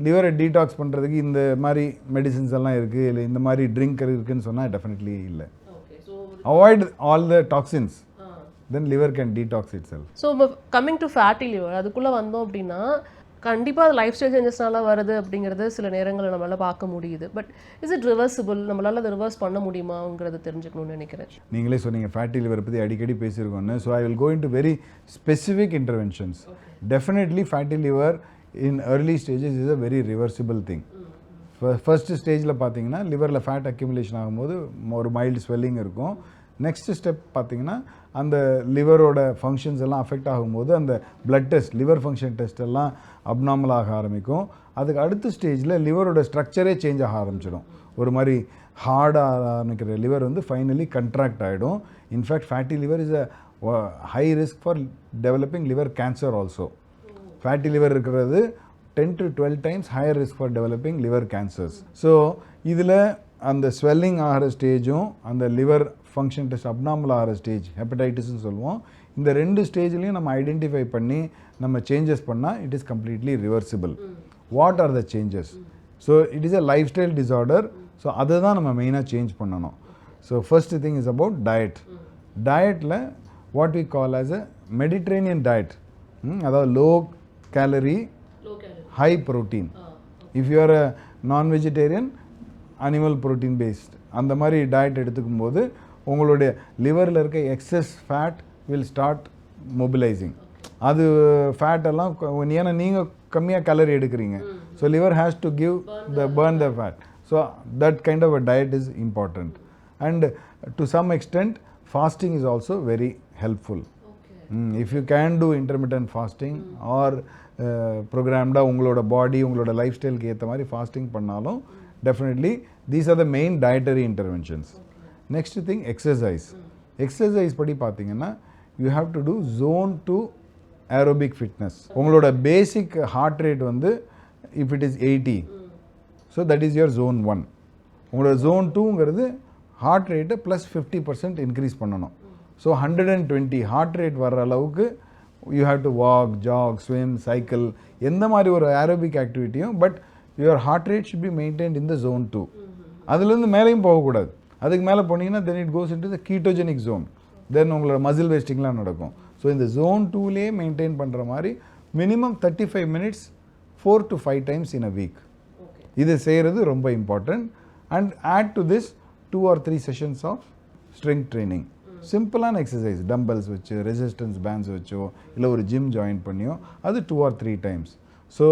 லிவரை டீடாக்ஸ் பண்ணுறதுக்கு இந்த மாதிரி மெடிசின்ஸ் எல்லாம் இருக்குது, இல்லை இந்த மாதிரி ட்ரிங்க் இருக்குதுன்னு சொன்னால் டெஃபினெட்லி இல்லை. Avoid all the toxins, then liver can detox it self. So coming to fatty liver, அதுக்குள்ளே வந்தோம் அப்படின்னா கண்டிப்பாக அது லைஃப் ஸ்டைல் சேஞ்சஸ்னால வருது அப்படிங்கிறது சில நேரங்களில் நம்மளால் பார்க்க முடியுது. But is it reversible? நம்மளால் அதை ரிவர்ஸ் பண்ண முடியுமாங்கிறது தெரிஞ்சுக்கணும்னு நினைக்கிறேன். நீங்களே சொன்னீங்க ஃபேட்டி லிவரை பற்றி அடிக்கடி பேசியிருக்கோன்னு. So I will go into very specific interventions. Definitely fatty liver in early stages is a very reversible thing. First ஸ்டேஜில் பார்த்தீங்கன்னா லிவரில் ஃபேட் அக்யூமுலேஷன் ஆகும்போது ஒரு மைல்டு ஸ்வெல்லிங் இருக்கும். நெக்ஸ்ட் ஸ்டெப் பார்த்தீங்கன்னா அந்த லிவரோட ஃபங்க்ஷன்ஸ் எல்லாம் அஃபெக்ட் ஆகும்போது அந்த blood test, liver function test எல்லாம் அப்நார்மலாக ஆரம்பிக்கும். அதுக்கு அடுத்த ஸ்டேஜில் லிவரோட ஸ்ட்ரக்சரே சேஞ்ச் ஆக ஆரம்பிச்சிடும். ஒரு மாதிரி ஹார்டாக ஆரம்பிக்கிற லிவர் வந்து ஃபைனலி கண்ட்ராக்ட் ஆகிடும். In fact fatty liver is a high risk for developing liver cancer also. Fatty liver இருக்கிறது 10 to 12 times higher risk for developing liver cancers. So இதில் அந்த ஸ்வெல்லிங் ஆகிற ஸ்டேஜும் அந்த லிவர் ஃபங்க்ஷன் டெஸ்ட் அப்நார்மல் ஆகிற stage ஹெப்படைட்டிஸ்ன்னு சொல்லுவோம். இந்த 2 ஸ்டேஜ்லையும் நம்ம ஐடென்டிஃபை பண்ணி நம்ம சேஞ்சஸ் பண்ணால் it is completely reversible. What are the changes? So it is a life style disorder. So அதை தான் நம்ம மெயினாக சேஞ்ச் பண்ணணும். So first thing is about diet. டயட்டில் what we call as a Mediterranean diet, அதாவது low calorie high protein. If you are a non vegetarian animal protein paste அந்த மாதிரி diet எடுத்துக்கும் போது உங்களுடைய லிவரில் இருக்க excess fat will start mobilising. அது ஃபேட்டெல்லாம் ஏன்னா நீங்கள் கம்மியாக கலரி எடுக்கிறீங்க. So liver has to give burn the fat. So that kind of a diet is important. And to some extent fasting is also very helpful. If you can do intermittent fasting or programmed உங்களோட பாடி உங்களோட life ஸ்டைலுக்கு ஏற்ற மாதிரி fasting பண்ணாலும் definitely these are the main dietary interventions. Next thing, exercise. Exercise படி பார்த்தீங்கன்னா you have to do zone 2 aerobic fitness. உங்களோட basic heart rate வந்து if it is 80, so that is your zone 1. உங்களோட zone 2ங்கிறது heart ரேட்டை plus 50% increase பண்ணணும். So 120 heart rate வர்ற அளவுக்கு you have to walk, jog, swim, cycle, எந்த மாதிரி ஒரு ஏரோபிக் ஆக்டிவிட்டியும், but your heart rate should be maintained in the zone 2. அதுலேருந்து மேலேயும் போகக்கூடாது. அதுக்கு மேலே போனீங்கன்னா then it goes in to the ketogenic zone. Then உங்களோட மசில் வேஸ்டிங்லாம் நடக்கும். ஸோ இந்த zone 2லேயே மெயின்டைன் பண்ணுற மாதிரி minimum 35 minutes 4 to 5 times in a week. இது செய்கிறது ரொம்ப important. And add to this 2 or 3 sessions of strength training. சிம்பிளான எக்ஸசைஸ், டம்பல்ஸ் வச்சு, ரெசிஸ்டன்ஸ் பேண்ட்ஸ் வச்சோ இல்லை ஒரு ஜிம் ஜாயின் பண்ணியோ அது 2 or 3 times. So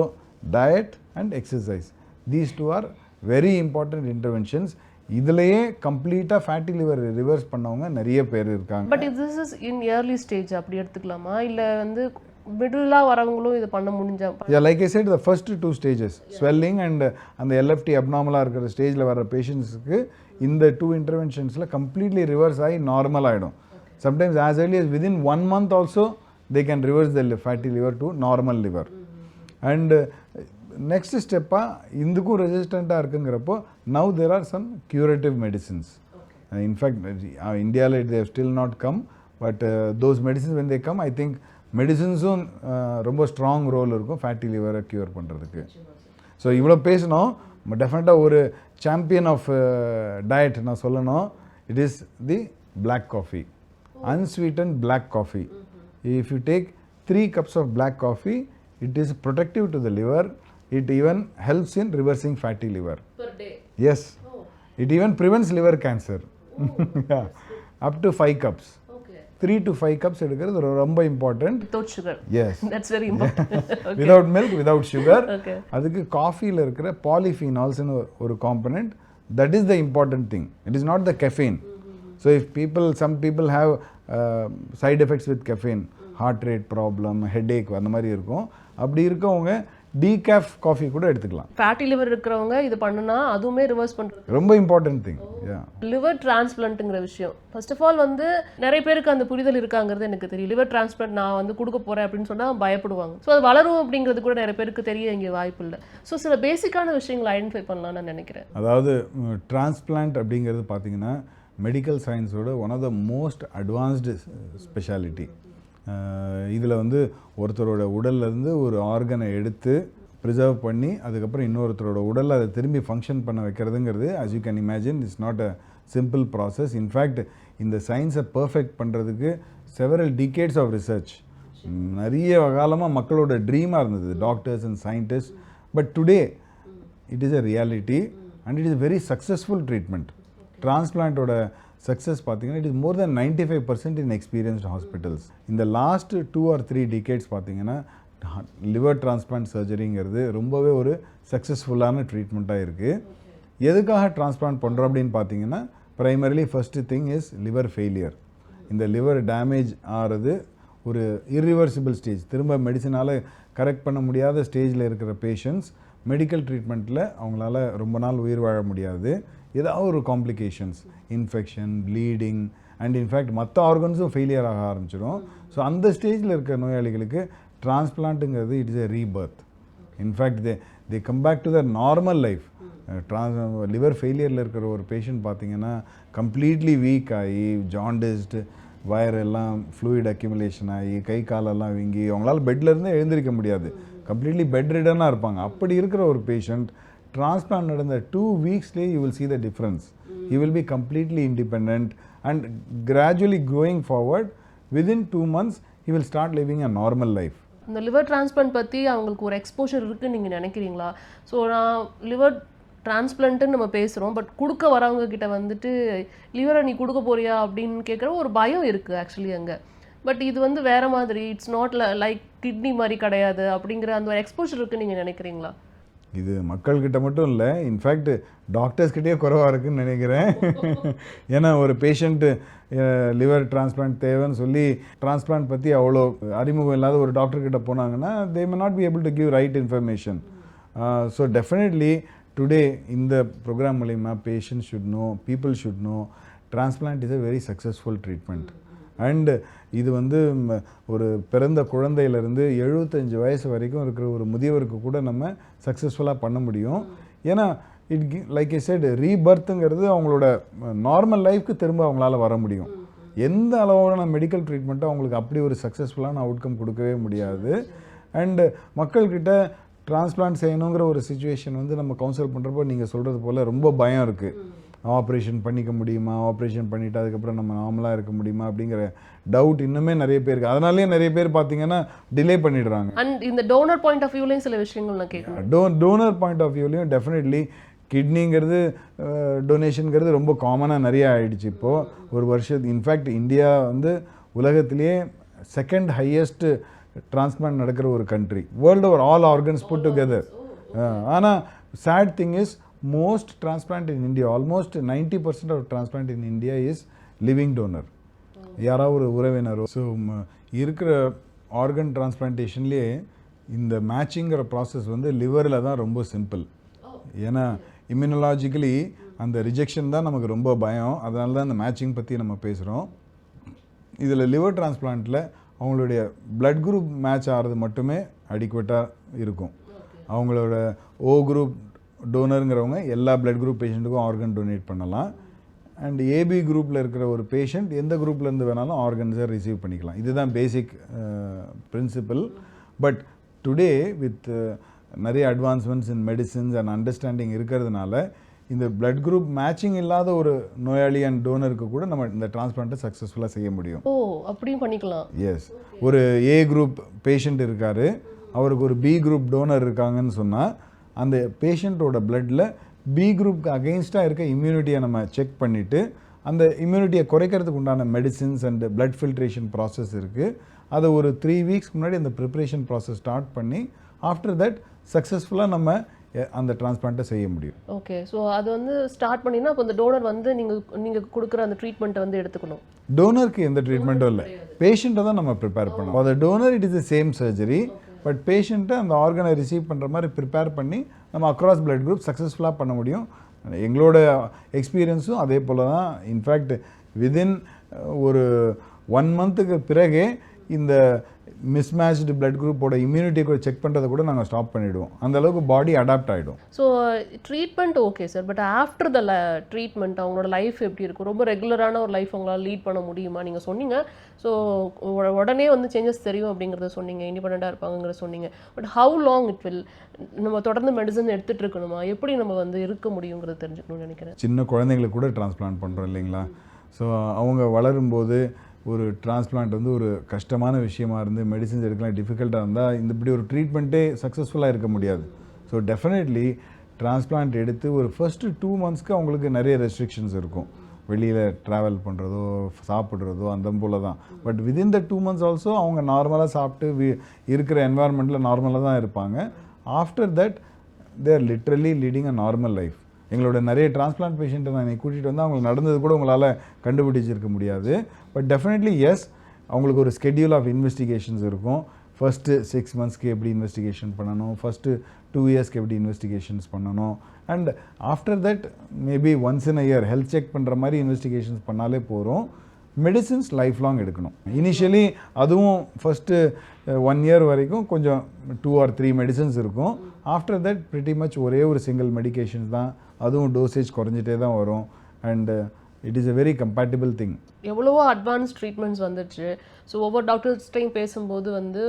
diet and exercise, these 2 are very important interventions. இதுலேயே கம்ப்ளீட்டாக ஃபேட்டி லிவர் ரிவர்ஸ் பண்ணவங்க நிறைய பேர் இருக்காங்க. But this is in yearly stage அப்படி எடுத்துக்கலாமா, இல்லை வந்து மிடிலாக வரவங்களும் இதை பண்ண முடிஞ்சா? Like I set, the first 2 stages swelling and அந்த எல்எஃப்டி அப்நார்மலாக இருக்கிற ஸ்டேஜில் வர பேஷண்ட்ஸுக்கு இந்த 2 interventions கம்ப்ளீட்லி ரிவர்ஸ் ஆகி நார்மல் ஆகிடும். Sometimes as early as within 1 month also they can reverse the fatty liver to normal liver. And next ஸ்டெப்பாக இதுக்கும் ரெசிஸ்டண்ட்டாக இருக்குங்கிறப்போ now there are some curative medicines. In fact, India they have still not come, but those medicines when they come, I think மெடிசின்ஸும் ரொம்ப strong role இருக்கும் fatty லிவரை cure பண்ணுறதுக்கு. So இவ்வளோ பேசணும். டெஃபினட்டாக ஒரு சாம்பியன் ஆஃப் டயட் நான் சொல்லணும். It is the black coffee, unsweetened black coffee. If you take 3 cups of black coffee, it is protective to the liver. It even helps in reversing fatty liver. Per day? Yes. Oh. It even prevents liver cancer. Yeah. Up to 5 cups. 3 to 5 cups எடுக்கிறது ரொம்ப important. Without sugar. Yes. That's very important. Okay. Without milk, without sugar. Okay. அதுக்கு காஃபியில் இருக்கிற பாலிஃபீனால்ஸ்னு ஒரு component, that is the important thing. It is not the caffeine. So if some people have side effects with caffeine, heart rate problem, headache அந்த மாதிரி இருக்கும். அப்படி இருக்கவங்க டீகாஃப் coffee கூட எடுத்துக்கலாம். ஃபேட்டி லிவர் இருக்கிறவங்க இது பண்ணுனா அதுவுமே ரிவர்ஸ் பண்ணுறது ரொம்ப இம்பார்ட்டன்ட் திங். லிவர் டிரான்ஸ்பிளான்ட்ங்கிற விஷயம் ஃபர்ஸ்ட் ஆஃப் ஆல் வந்து நிறைய பேருக்கு அந்த புரிதல் இருக்காங்கிறது எனக்கு தெரியும். லிவர் டிரான்ஸ்பிளான்ட் நான் வந்து கொடுக்க போகிறேன் அப்படின்னு சொன்னால் பயப்படுவாங்க. ஸோ அது வளரும் அப்படிங்கிறது கூட நிறைய பேருக்கு தெரிய இங்கே வாய்ப்பு இல்லை. ஸோ சில பேசிக்கான விஷயங்களை ஐடென்டிஃபை பண்ணலாம்னு நான் நினைக்கிறேன். அதாவது டிரான்ஸ்பிளான்ட் அப்படிங்கிறது பார்த்தீங்கன்னா மெடிக்கல் சயின்ஸோட one of the most advanced speciality. இதில் வந்து ஒருத்தரோட உடல்லேருந்து ஒரு ஆர்கனை எடுத்து ப்ரிசர்வ் பண்ணி அதுக்கப்புறம் இன்னொருத்தரோட உடலில் அதை திரும்பி ஃபங்க்ஷன் பண்ண வைக்கிறதுங்கிறது as you can imagine is not a simple process. In fact, இந்த சயின்ஸை பர்ஃபெக்ட் பண்ணுறதுக்கு several decades of research, நிறைய காலமாக மக்களோட ட்ரீமாக இருந்தது doctors and scientist. But today it is a reality and it is a very successful treatment. டிரான்ஸ்பிளான்ட்டோட success பார்த்தீங்கன்னா it is more than 95% in experienced hospitals. இந்த லாஸ்ட் 2 or 3 decades பார்த்தீங்கன்னா liver transplant சர்ஜரிங்கிறது ரொம்பவே ஒரு சக்ஸஸ்ஃபுல்லான ட்ரீட்மெண்ட்டாக இருக்குது. எதுக்காக டிரான்ஸ்பிளான்ட் பண்ணுறோம் அப்படின்னு பார்த்தீங்கன்னா primarily first thing is liver failure. இந்த லிவர் டேமேஜ் ஆகிறது ஒரு இர்ரிவர்சிபிள் ஸ்டேஜ், திரும்ப மெடிசனால் கரெக்ட் பண்ண முடியாத ஸ்டேஜில் இருக்கிற பேஷண்ட்ஸ் மெடிக்கல் ட்ரீட்மெண்ட்டில் அவங்களால ரொம்ப நாள் உயிர் வாழ முடியாது. ஏதாவது ஒரு complications, infection, bleeding and in fact மற்ற ஆர்கன்ஸும் ஃபெயிலியர் ஆக ஆரம்பிச்சிடும். ஸோ அந்த ஸ்டேஜில் இருக்கிற நோயாளிகளுக்கு டிரான்ஸ்பிளான்ட்டுங்கிறது it is a rebirth. In fact they come back to their normal life. Liver ஃபெயிலியரில் இருக்கிற ஒரு பேஷண்ட் பார்த்தீங்கன்னா கம்ப்ளீட்லி வீக் ஆகி ஜாண்டிஸ்டு, வயரெல்லாம் ஃப்ளூயிட் அக்யூமுலேஷன் ஆகி கை காலெல்லாம் வீங்கி அவங்களால பெட்லேருந்து எழுந்திருக்க முடியாது, கம்ப்ளீட்லி பெட் ரிடனாக இருப்பாங்க. அப்படி இருக்கிற ஒரு பேஷண்ட் டிரான்ஸ்பிளான்ட் நடந்த 2 வீக்ஸ்லேயே you will see the difference. He will be completely independent and gradually going forward within 2 months he will start living a normal life. இந்த லிவர் டிரான்ஸ்பிளான்ட் பற்றி அவங்களுக்கு ஒரு எக்ஸ்போஷர் இருக்குன்னு நீங்கள் நினைக்கிறீங்களா? ஸோ நான் லிவர் டிரான்ஸ்பிளான்ட்டுன்னு நம்ம பேசுகிறோம், பட் கொடுக்க வரவங்க கிட்ட வந்துட்டு லிவரை நீ கொடுக்க போறியா அப்படின்னு கேட்குற ஒரு பயம் இருக்குது ஆக்சுவலி அங்கே. பட் இது வந்து வேறு மாதிரி, இட்ஸ் நாட் லைக் கிட்னி மாதிரி கிடையாது அப்படிங்கிற அந்த ஒரு எக்ஸ்போஷர் இருக்குன்னு நீங்கள் நினைக்கிறீங்களா? இது மக்கள்கிட்ட மட்டும் இல்லை, இன்ஃபேக்ட் டாக்டர்ஸ்கிட்டே குறைவாக இருக்குதுன்னு நினைக்கிறேன். ஏன்னா ஒரு பேஷண்ட்டு லிவர் டிரான்ஸ்பிளான்ட் தேவைன்னு சொல்லி டிரான்ஸ்பிளான்ட் பற்றி அவ்வளோ அறிமுகம் இல்லாத ஒரு டாக்டர்கிட்ட போனாங்கன்னா they may not be able to give right information. So definitely today இந்த ப்ரோக்ராம் மூலிமா patients should know, people should know transplant is a very successful treatment. And இது வந்து ஒரு பிறந்த குழந்தையிலேருந்து 75 வயசு வரைக்கும் இருக்கிற ஒரு முதியவருக்கு கூட நம்ம சக்ஸஸ்ஃபுல்லாக பண்ண முடியும். ஏன்னா லைக் ஐ செட் ரீபர்த்துங்கிறது அவங்களோட நார்மல் லைஃப்க்கு திரும்ப அவங்களால வர முடியும். எந்த அளவான மெடிக்கல் ட்ரீட்மெண்ட்டும் அவங்களுக்கு அப்படி ஒரு சக்ஸஸ்ஃபுல்லான அவுட்கம் கொடுக்கவே முடியாது. அண்டு மக்கள்கிட்ட டிரான்ஸ்பிளான்ட் செய்யணுங்கிற ஒரு சுச்சுவேஷன் வந்து நம்ம கவுன்சில் பண்ணுறப்போ நீங்கள் சொல்கிறது போல் ரொம்ப பயம் இருக்குது. ஆப்ரேஷன் பண்ணிக்க முடியுமா, ஆப்ரேஷன் பண்ணிவிட்டு அதுக்கப்புறம் நம்ம நார்மலாக இருக்க முடியுமா அப்படிங்கிற டவுட் இன்னுமே நிறைய பேருக்கு. அதனாலேயே நிறைய பேர் பார்த்தீங்கன்னா டிலே பண்ணிடுறாங்க. அண்ட் இந்த டோனர் பாயிண்ட் ஆஃப் வியூலையும் சில விஷயங்கள் நான் கேட்குறேன். டோனர் பாயிண்ட் ஆஃப் வியூலையும் டெஃபினெட்லி கிட்னிங்கிறது டொனேஷனுங்கிறது ரொம்ப காமனாக நிறைய ஆகிடுச்சு இப்போது ஒரு வருஷத்து. இன்ஃபேக்ட் இந்தியா வந்து உலகத்திலேயே செகண்ட் ஹையஸ்ட் டிரான்ஸ்பிளான்ட் நடக்கிற ஒரு country world over, all organs put together. ஆனால் sad thing is most transplant in India, almost 90% of transplant in India is living donor. யாராவது ஒரு உறவினரோ. ஸோ இருக்கிற ஆர்கன் டிரான்ஸ்பிளான்டேஷன்லேயே இந்த மேட்சிங்கிற ப்ராசஸ் வந்து லிவரில் தான் ரொம்ப சிம்பிள். ஏன்னா இம்யூனலாஜிக்கலி அந்த ரிஜெக்ஷன் தான் நமக்கு ரொம்ப பயம், அதனால தான் அந்த மேட்சிங் பற்றி நம்ம பேசுகிறோம். இதில் லிவர் டிரான்ஸ்பிளான்ட்டில் அவங்களுடைய பிளட் குரூப் மேட்ச் ஆகிறது மட்டுமே அடிக்குவேட்டாக இருக்கும். அவங்களோட ஓ குரூப் டோனருங்கிறவங்க எல்லா பிளட் குரூப் பேஷண்ட்டுக்கும் ஆர்கன் டொனேட் பண்ணலாம். அண்ட் ஏபி குரூப்பில் இருக்கிற ஒரு பேஷண்ட் எந்த குரூப்லேருந்து வேணாலும் ஆர்கன்ஸை ரிசீவ் பண்ணிக்கலாம். இதுதான் basic principle. But today with நிறைய advancements in medicines and understanding இருக்கிறதுனால இந்த பிளட் குரூப் மேட்சிங் இல்லாத ஒரு நோயாளி அண்ட் டோனருக்கு கூட நம்ம இந்த டிரான்ஸ்பிளான்ட்டை சக்ஸஸ்ஃபுல்லாக செய்ய முடியும். ஓ, அப்படியும் பண்ணிக்கலாம். எஸ், ஒரு ஏ குரூப் பேஷண்ட் இருக்கார், அவருக்கு ஒரு பி குரூப் டோனர் இருக்காங்கன்னு சொன்னால் அந்த பேஷண்ட்டோட பிளட்டில் பி குரூப்க்கு அகெயின்ஸ்டாக இருக்க இம்யூனிட்டியை நம்ம செக் பண்ணிவிட்டு அந்த இம்யூனிட்டியை குறைக்கிறதுக்கு உண்டான medicines and blood filtration process இருக்குது. அதை ஒரு 3 வீக்ஸ்க்கு முன்னாடி அந்த ப்ரிப்ரேஷன் ப்ராசஸ் ஸ்டார்ட் பண்ணி ஆஃப்டர் தட் சக்ஸஸ்ஃபுல்லாக நம்ம அந்த டிரான்ஸ்பிளான்ட்டை செய்ய முடியும். ஓகே, ஸோ அது வந்து ஸ்டார்ட் பண்ணினா அப்போ அந்த டோனர் வந்து நீங்கள் கொடுக்குற அந்த ட்ரீட்மெண்ட்டை வந்து எடுத்துக்கணும். டோனருக்கு எந்த ட்ரீட்மெண்ட்டும் இல்லை, பேஷண்ட்டை தான் நம்ம ப்ரிப்பேர் பண்ணணும். அந்த donor it is the same surgery, but பேஷண்ட்டை அந்த ஆர்கனை ரிசீவ் பண்ணுற மாதிரி ப்ரிப்பேர் பண்ணி நம்ம அக்ராஸ் பிளட் குரூப் சக்ஸஸ்ஃபுல்லாக பண்ண முடியும். எங்களோட எக்ஸ்பீரியன்ஸும் அதே போல் தான். இன்ஃபேக்ட் விதின் ஒரு 1 மந்த்துக்கு பிறகே இந்த மிஸ்மேட்ச்டு பிளட் குரூப்போட இம்யூனிட்டியை கூட செக் பண்ணுறதை கூட நாங்கள் ஸ்டாப் பண்ணிவிடுவோம். அந்தளவுக்கு பாடி அடாப்ட் ஆகிடும். So treatment okay sir, but after the treatment அவங்களோட லைஃப் எப்படி இருக்கும்? ரொம்ப ரெகுலரான ஒரு லைஃப் அவங்களால லீட் பண்ண முடியுமா? நீங்கள் சொன்னீங்க ஸோ உடனே வந்து சேஞ்சஸ் தெரியும் அப்படிங்கிறத சொன்னீங்க, இண்டிபெண்ட்டாக இருப்பாங்கிறத சொன்னீங்க. But how long it will, நம்ம தொடர்ந்து மெடிசன் எடுத்துகிட்டு இருக்கணுமா? எப்படி நம்ம வந்து இருக்க முடியுங்கிறது தெரிஞ்சுக்கணும்னு நினைக்கிறேன். சின்ன குழந்தைங்களுக்கு கூட டிரான்ஸ்பிளான்ட் பண்ணுறோம் இல்லைங்களா? ஸோ அவங்க வளரும்போது ஒரு டிரான்ஸ்பிளான்ட் வந்து ஒரு கஷ்டமான விஷயமா இருந்து மெடிசின்ஸ் எடுக்கலாம் டிஃபிகல்ட்டாக இருந்தால் இந்த இப்படி ஒரு ட்ரீட்மெண்ட்டே சக்ஸஸ்ஃபுல்லாக இருக்க முடியாது. ஸோ டெஃபினெட்லி டிரான்ஸ்பிளான்ட் எடுத்து ஒரு ஃபஸ்ட்டு 2 மந்த்ஸ்க்கு அவங்களுக்கு நிறைய ரெஸ்ட்ரிக்ஷன்ஸ் இருக்கும். வெளியில் ட்ராவல் பண்ணுறதோ சாப்பிட்றதோ அந்த போல தான். But within the 2 months also அவங்க நார்மலாக சாப்பிட்டு இருக்கிற என்வாயர்மெண்ட்டில் நார்மலாக தான் இருப்பாங்க. After that they're literally leading a normal life. எங்களோட நிறைய டிரான்ஸ்பிளான்ட் பேஷண்ட்டை நான் கூட்டிகிட்டு வந்து அவங்களுக்கு நடந்தது கூட உங்களால் கண்டுபிடிச்சிருக்க முடியாது. பட் டெஃபினெட்லி எஸ், அவங்களுக்கு ஒரு ஸ்கெட்யூல் ஆஃப் இன்வெஸ்டிகேஷன்ஸ் இருக்கும். ஃபஸ்ட்டு 6 மந்த்ஸ்க்கு எப்படி இன்வெஸ்டிகேஷன் பண்ணணும், ஃபஸ்ட்டு 2 இயர்ஸ்க்கு எப்படி இன்வெஸ்டிகேஷன்ஸ் பண்ணணும், and after that maybe once in a year health check பண்ணுற மாதிரி இன்வெஸ்டிகேஷன்ஸ் பண்ணாலே போகிறோம். மெடிசின்ஸ் லைஃப் லாங் எடுக்கணும். இனிஷியலி அதுவும் ஃபஸ்ட்டு 1 இயர் வரைக்கும் கொஞ்சம் 2 or 3 மெடிசன்ஸ் இருக்கும். ஆஃப்டர் தட் ப்ரிட்டி மச் ஒரே ஒரு சிங்கிள் மெடிகேஷன்ஸ் தான், அதுவும் டோசேஜ் குறைஞ்சிட்டே தான் வரும். And it is a very compatible thing. எவ்வளவோ அட்வான்ஸ் ட்ரீட்மெண்ட்ஸ் வந்துடுச்சு. ஸோ ஒவ்வொரு டாக்டர்ஸ்டையும் பேசும்போது வந்து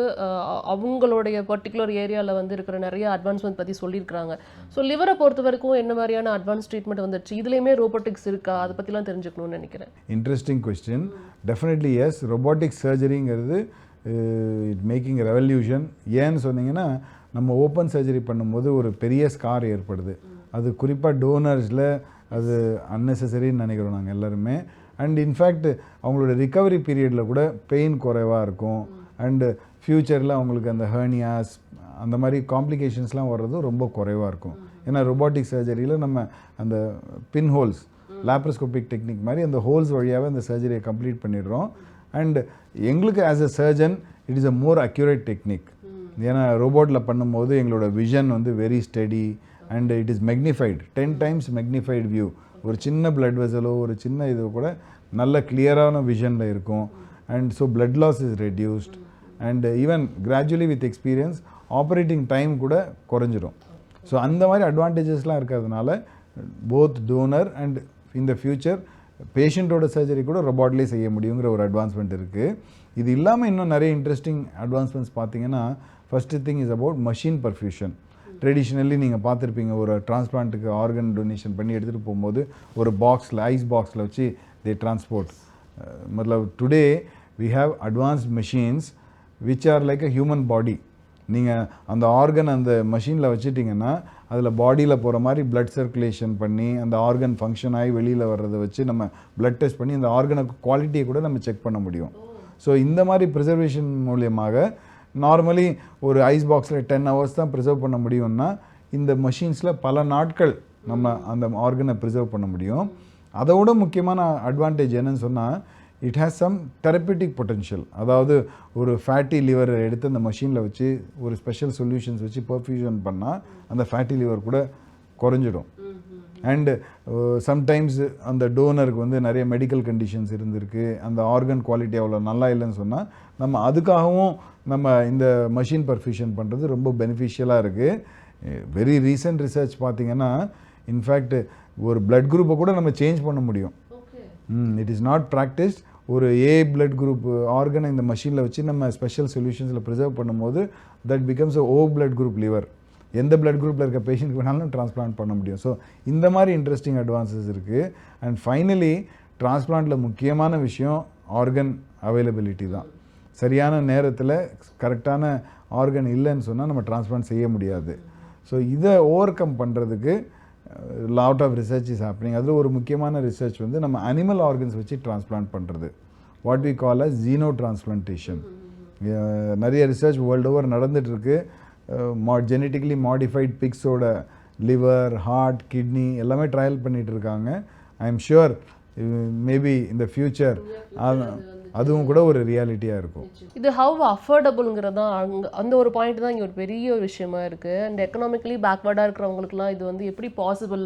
அவங்களுடைய பர்டிகுலர் ஏரியாவில் வந்து இருக்கிற நிறைய அட்வான்ஸ்மெண்ட் பற்றி சொல்லியிருக்கிறாங்க. ஸோ லிவரை பொறுத்த வரைக்கும் என்ன மாதிரியான அட்வான்ஸ் ட்ரீட்மெண்ட் வந்துடுச்சு, இதுலேயுமே ரோபோட்டிக்ஸ் இருக்கா, அதை பற்றிலாம் தெரிஞ்சுக்கணும்னு நினைக்கிறேன். Interesting question. Definitely yes, robotic சர்ஜரிங்கிறது இட் மேக்கிங் ரெவல்யூஷன். ஏன்னு சொன்னீங்கன்னா, நம்ம ஓப்பன் சர்ஜரி பண்ணும்போது ஒரு பெரிய ஸ்கார் ஏற்படுது. அது குறிப்பாக டோனர்ஸில் அது அன்னெசரின்னு நினைக்கிறோம் நாங்கள் எல்லாருமே. அண்ட் இன்ஃபேக்ட் அவங்களோட ரிகவரி பீரியடில் கூட பெயின் குறைவாக இருக்கும். அண்டு ஃப்யூச்சரில் அவங்களுக்கு அந்த ஹெர்னியாஸ் அந்த மாதிரி காம்ப்ளிகேஷன்ஸ்லாம் வர்றதும் ரொம்ப குறைவாக இருக்கும். ஏன்னா ரொபாட்டிக் சர்ஜரியில் நம்ம அந்த பின் ஹோல்ஸ் லேப்ரோஸ்கோபிக் டெக்னிக் மாதிரி அந்த ஹோல்ஸ் வழியாகவே அந்த சர்ஜரியை கம்ப்ளீட் பண்ணிடுறோம். அண்ட் எங்களுக்கு as a surgeon it is a more accurate technique. ஏன்னா ரோபோட்டில் பண்ணும்போது எங்களோட விஷன் வந்து very steady and it is magnified, 10 times magnified view. ஒரு சின்ன பிளட் வெசலோ ஒரு சின்ன இது கூட நல்ல கிளியரான விஷனில் இருக்கும். And so blood loss is reduced. And even gradually with experience operating time கூட குறைஞ்சிரும். ஸோ அந்த மாதிரி அட்வான்டேஜஸ்லாம் இருக்கிறதுனால both donor and in the future பேஷண்ட்டோட சர்ஜரி கூட ரொபாட்லேயே செய்ய முடியுங்கிற ஒரு அட்வான்ஸ்மெண்ட் இருக்குது. இது இல்லாமல் இன்னும் நிறைய இன்ட்ரெஸ்டிங் அட்வான்ஸ்மெண்ட்ஸ் பார்த்தீங்கன்னா, first thing is about machine perfusion. Traditionally நீங்கள் பார்த்துருப்பீங்க, ஒரு டிரான்ஸ்பிளான்ட்டுக்கு ஆர்கன் டொனேஷன் பண்ணி எடுத்துகிட்டு போகும்போது ஒரு பாக்ஸில் ஐஸ் பாக்ஸில் வச்சு தே டிரான்ஸ்போர்ட். மਤਲਬ today we have advanced machines which are like a human body. நீங்கள் அந்த ஆர்கன் அந்த மஷினில் வச்சுட்டிங்கன்னா அதில் பாடியில் போகிற மாதிரி பிளட் சர்க்குலேஷன் பண்ணி அந்த ஆர்கன் ஃபங்க்ஷன் ஆகி வெளியில் வர்றதை வச்சு நம்ம பிளட் டெஸ்ட் பண்ணி அந்த ஆர்கனுக்கு குவாலிட்டியை கூட நம்ம செக் பண்ண முடியும். ஸோ இந்த மாதிரி ப்ரிசர்வேஷன் மூலியமாக நார்மலி ஒரு ஐஸ் பாக்ஸில் 10 hours தான் ப்ரிசர்வ் பண்ண முடியும்னா, இந்த மஷின்ஸில் பல நாட்கள் நம்ம அந்த ஆர்கனை ப்ரிசர்வ் பண்ண முடியும். அதோட முக்கியமான அட்வான்டேஜ் என்னன்னு சொன்னால், it has some therapeutic potential. அதாவது ஒரு ஃபேட்டி லிவரை எடுத்து அந்த மஷினில் வச்சு ஒரு ஸ்பெஷல் சொல்யூஷன்ஸ் வச்சு பர்ஃபியூஷன் பண்ணால் அந்த ஃபேட்டி லிவர் கூட குறைஞ்சிடும். அண்டு சம்டைம்ஸ் அந்த டோனருக்கு வந்து நிறைய மெடிக்கல் கண்டிஷன்ஸ் இருந்திருக்கு, அந்த ஆர்கன் குவாலிட்டி அவ்வளோ நல்லா இல்லைன்னு சொன்னால் நம்ம அதுக்காகவும் நம்ம இந்த மஷின் பர்ஃபியூஷன் பண்ணுறது ரொம்ப பெனிஃபிஷியலாக இருக்குது. வெரி ரீசன்ட் ரிசர்ச் பார்த்திங்கன்னா, இன்ஃபேக்ட் ஒரு பிளட் குரூப்பை கூட நம்ம சேஞ்ச் பண்ண முடியும். It is not practised. ஒரு ஏ பிளட் குரூப் ஆர்கனை இந்த மஷினில் வச்சு நம்ம ஸ்பெஷல் சொல்யூஷன்ஸில் ப்ரிசர்வ் பண்ணும்போது that becomes a O blood group liver. எந்த பிளட் குரூப்பில் இருக்க பேஷண்ட்க்கு வேணாலும் டிரான்ஸ்பிளான்ட் பண்ண முடியும். ஸோ இந்த மாதிரி இன்ட்ரெஸ்டிங் அட்வான்சஸ் இருக்குது. அண்ட் ஃபைனலி டிரான்ஸ்பிளான்ட்டில் முக்கியமான விஷயம் ஆர்கன் அவைலபிலிட்டி தான். சரியான நேரத்தில் கரெக்டான ஆர்கன் இல்லைன்னு சொன்னால் நம்ம டிரான்ஸ்பிளான்ட் செய்ய முடியாது. ஸோ இதை ஓவர் கம் பண்ணுறதுக்கு lot of research is happening. அதில் ஒரு முக்கியமான ரிசர்ச் வந்து நம்ம அனிமல் ஆர்கன்ஸ் வச்சு டிரான்ஸ்பிளான்ட் பண்ணுறது, what we call as xeno transplantation. நிறைய ரிசர்ச் வேர்ல்டு ஓவர் நடந்துகிட்ருக்கு. ஜெனட்டிக்கலி மாடிஃபைட் பிக்ஸோட லிவர், ஹார்ட், கிட்னி எல்லாமே ட்ரையல் பண்ணிகிட்டு இருக்காங்க. ஐ எம் ஷுர் மேபி இந்த ஃபியூச்சர் அதுவும் கூட ஒரு ரியாலிட்டியாக இருக்கும். இது ஹவ் அஃபோர்டபுள்ங்கிறது தான் அந்த ஒரு பாயிண்ட் தான் இங்கே ஒரு பெரிய ஒரு விஷயமா இருக்குது. அண்ட் எக்கனாமிக்கலி பேக்வர்டாக இருக்கிறவங்களுக்குலாம் இது வந்து எப்படி பாசிபிள்?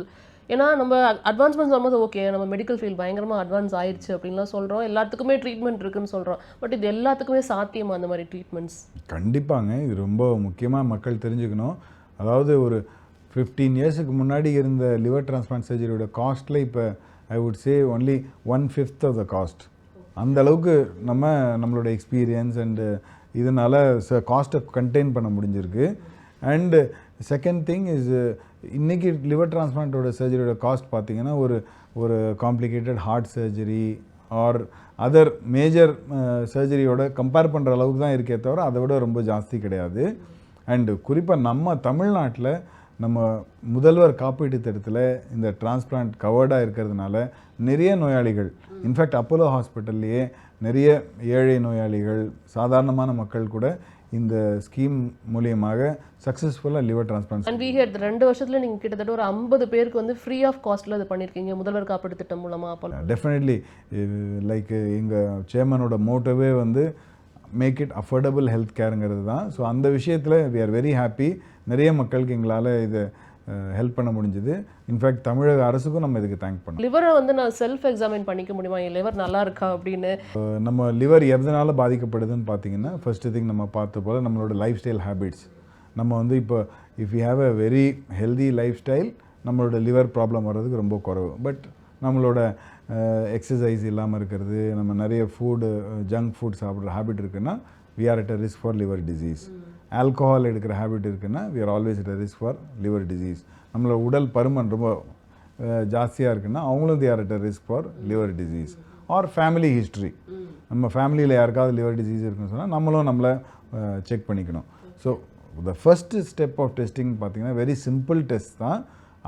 ஏன்னா நம்ம அட்வான்ஸ்மெண்ட் சொல்லும்போது ஓகே நம்ம மெடிக்கல் ஃபீல்ட் பயங்கரமாக அட்வான்ஸ் ஆயிடுச்சு அப்படின்லாம் சொல்கிறோம், எல்லாத்துக்குமே ட்ரீட்மெண்ட் இருக்குன்னு சொல்கிறோம். பட் இது எல்லாத்துக்குமே சாத்தியமா அந்த மாதிரி ட்ரீட்மெண்ட்ஸ்? கண்டிப்பாங்க, இது ரொம்ப முக்கியமாக மக்கள் தெரிஞ்சுக்கணும். அதாவது ஒரு 15 yearsக்கு முன்னாடி இருந்த லிவர் டிரான்ஸ்பிளான்ட் சர்ஜரியோட காஸ்ட்டில் இப்போ I would say only 1/5 of the cost. அந்த அளவுக்கு நம்மளோட எக்ஸ்பீரியன்ஸ் அண்டு இதனால் காஸ்ட்டை கண்டெயின் பண்ண முடிஞ்சிருக்கு. அண்டு செகண்ட் திங் இஸ், இன்றைக்கி லிவர் டிரான்ஸ்பிளான்ட்டோட சர்ஜரியோட காஸ்ட் பார்த்திங்கன்னா ஒரு complicated heart surgery or other major சர்ஜரியோட கம்பேர் பண்ணுற அளவுக்கு தான் இருக்கே தவிர அதை விட ரொம்ப ஜாஸ்தி கிடையாது. அண்டு குறிப்பாக நம்ம தமிழ்நாட்டில் நம்ம முதல்வர் காப்பீட்டு திட்டத்தில் இந்த டிரான்ஸ்பிளான்ட் கவர்டாக இருக்கிறதுனால நிறைய நோயாளிகள், இன்ஃபேக்ட் அப்போலோ ஹாஸ்பிட்டல்லையே நிறைய ஏழை நோயாளிகள், சாதாரணமான மக்கள் கூட இந்த ஸ்கீம் மூலியமாக சக்ஸஸ்ஃபுல்லாக liver transplant. And we had 2 வருஷத்தில் நீங்கள் கிட்டத்தட்ட ஒரு 50 பேருக்கு வந்து ஃப்ரீ ஆஃப் காஸ்ட்டில் இது பண்ணியிருக்கீங்க முதல்வர் காப்பீட்டு திட்டம் மூலமாக. டெஃபினெட்லி லைக் எங்கள் சேர்மனோட மோட்டோவே வந்து மேக் இட் அஃபோர்டபுள் ஹெல்த் கேருங்கிறது தான். ஸோ அந்த விஷயத்தில் வி ஆர் வெரி ஹாப்பி. நிறைய மக்களுக்கு எங்களால் இதை ஹெல்ப் பண்ண முடிஞ்சது. இன்ஃபேக்ட் தமிழக அரசுக்கும் நம்ம இதுக்கு தேங்க் பண்ணோம். லிவரை வந்து நான் செல்ஃப் எக்ஸாமின் பண்ணிக்க முடியுமா, என் லிவர் நல்லா இருக்கா அப்படின்னு? நம்ம லிவர் எதனால பாதிக்கப்படுதுன்னு பார்த்தீங்கன்னா, ஃபர்ஸ்ட் திங் நம்ம பார்த்த போல நம்மளோட லைஃப் ஸ்டைல் ஹேபிட்ஸ். நம்ம வந்து இப்போ if you have a very healthy life style நம்மளோட லிவர் ப்ராப்ளம் வர்றதுக்கு ரொம்ப குறைவு. பட் நம்மளோட எக்ஸசைஸ் இல்லாமல் இருக்கிறது, நம்ம நிறைய ஜங்க் ஃபுட் சாப்பிட்ற ஹேபிட் இருக்குன்னா we are at a risk for liver disease. Alcohol எடுக்கிற ஹேபிட் இருக்குன்னா we are always at a risk for liver disease. நம்மளோட உடல் பருமன் ரொம்ப ஜாஸ்தியாக இருக்குன்னா அவங்களும் they are at a risk for liver disease. Or family history, நம்ம ஃபேமிலியில் யாருக்காவது லிவர் டிசீஸ் இருக்குன்னு சொன்னால் நம்மளும் நம்மளை செக் பண்ணிக்கணும். So the first step of testing பார்த்தீங்கன்னா வெரி சிம்பிள் டெஸ்ட் தான்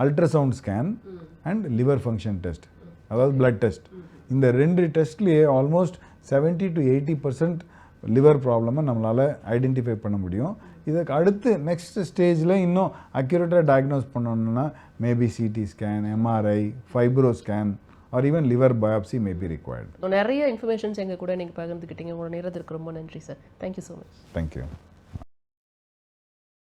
ultrasound scan and liver function test, அதாவது பிளட் டெஸ்ட். இந்த 2 டெஸ்ட்லேயே ஆல்மோஸ்ட் 70 to 80% லிவர் ப்ராப்ளமை நம்மளால் ஐடென்டிஃபை பண்ண முடியும். இதுக்கு அடுத்து நெக்ஸ்ட் ஸ்டேஜில் இன்னும் அக்யூரேட்டாக டயக்னோஸ் பண்ணணும்னா maybe CT scan, MRI, fibro scan R even liver biopsy may be required. நிறைய இன்ஃபர்மேஷன்ஸ் எங்கள் கூட நீங்கள் பகிர்ந்துக்கிட்டீங்க. உங்களோட நேரத்திற்கு ரொம்ப நன்றி sir. Thank you so much. Thank you.